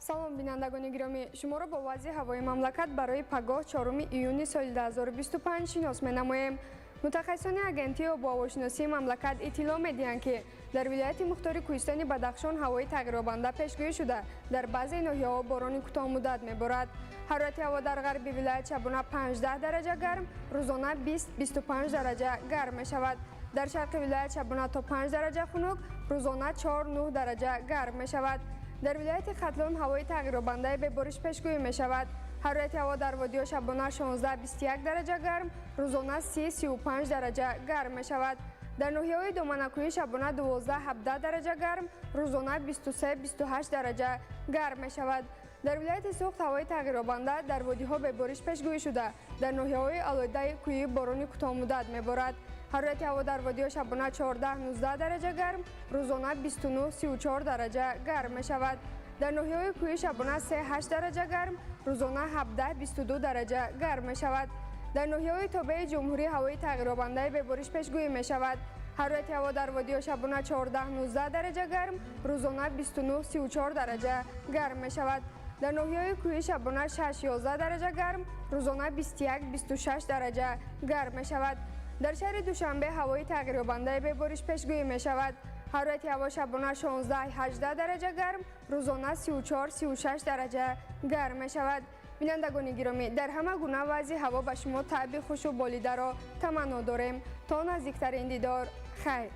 салом бинандагони гиромӣ, шуморо бо вазъи ҳавои мамлакат барои пагоҳ 4 июни соли 2025 шинос менамоем. мутахассисони агентии обу ҳавошиносии мамлакат иттилоъ медиҳанд ки дар вилояти мухтори кӯҳистони бадахшон ҳавои тағйирёбанда пешгӯӣ шуда дар баъзе ноҳияҳо борони кӯтоҳмуддат меборад. ҳарорати ҳаво дар ғарби вилоят шабона 15 дараҷа гарм, рӯзона 20-25 дараҷа гарм мешавад. дар шарқи вилоят шабона то 5 дараҷа хунук, рӯзона 4-9 дараҷа гарм мешавад. дар вилояти хатлон ҳавои тағйирёбандаи бебориш пешгӯӣ мешавад. ҳарорати ҳаво дар водиҳо шабона 16-21 дараҷа гарм, рӯзона 30-35 дараҷа гарм мешавад. дар ноҳияҳои доманакӯҳӣ шабона 12-17 дараҷа гарм, рӯзона 23-28 дараҷа гарм мешавад. در ولایت سوخت هوای تغییرابنده در وادی‌ها به بارش پیشگویی شده. در ناحیه‌های آلوده کوهی باران کوتاه مدت می‌بارد. حرارت هوا در وادی‌ها شبانه 14-19 درجه گرم، روزانه 29-34 درجه گرم می‌شود. در ناحیه‌های کوهی شبانه 3-8 درجه گرم، روزانه 17-22 درجه گرم می‌شود. در ناحیه‌های تابع جمهوری هوای تغییرابنده به بارش پیشگویی می‌شود. حرارت هوا در وادی‌ها شبانه 14-19 درجه گرم، روزانه 29-34 درجه گرم می‌شود. در ناحیه‌های کوهی شبانه 6-11 درجه گرم، روزانه 21-26 درجه گرم می‌شود. در شهر دوشنبه هوای تغییرابنده به بارش پیشگویی می‌شود. حرارت هوا شبانه 16-18 درجه گرم، روزانه 34-36 درجه گرم می‌شود. بینندگان گرامی، در همه گونه وضع هوا به شما تعبیر خوش و بالیده را تمنا داریم. تا نزدیکترین دیدار، خیر.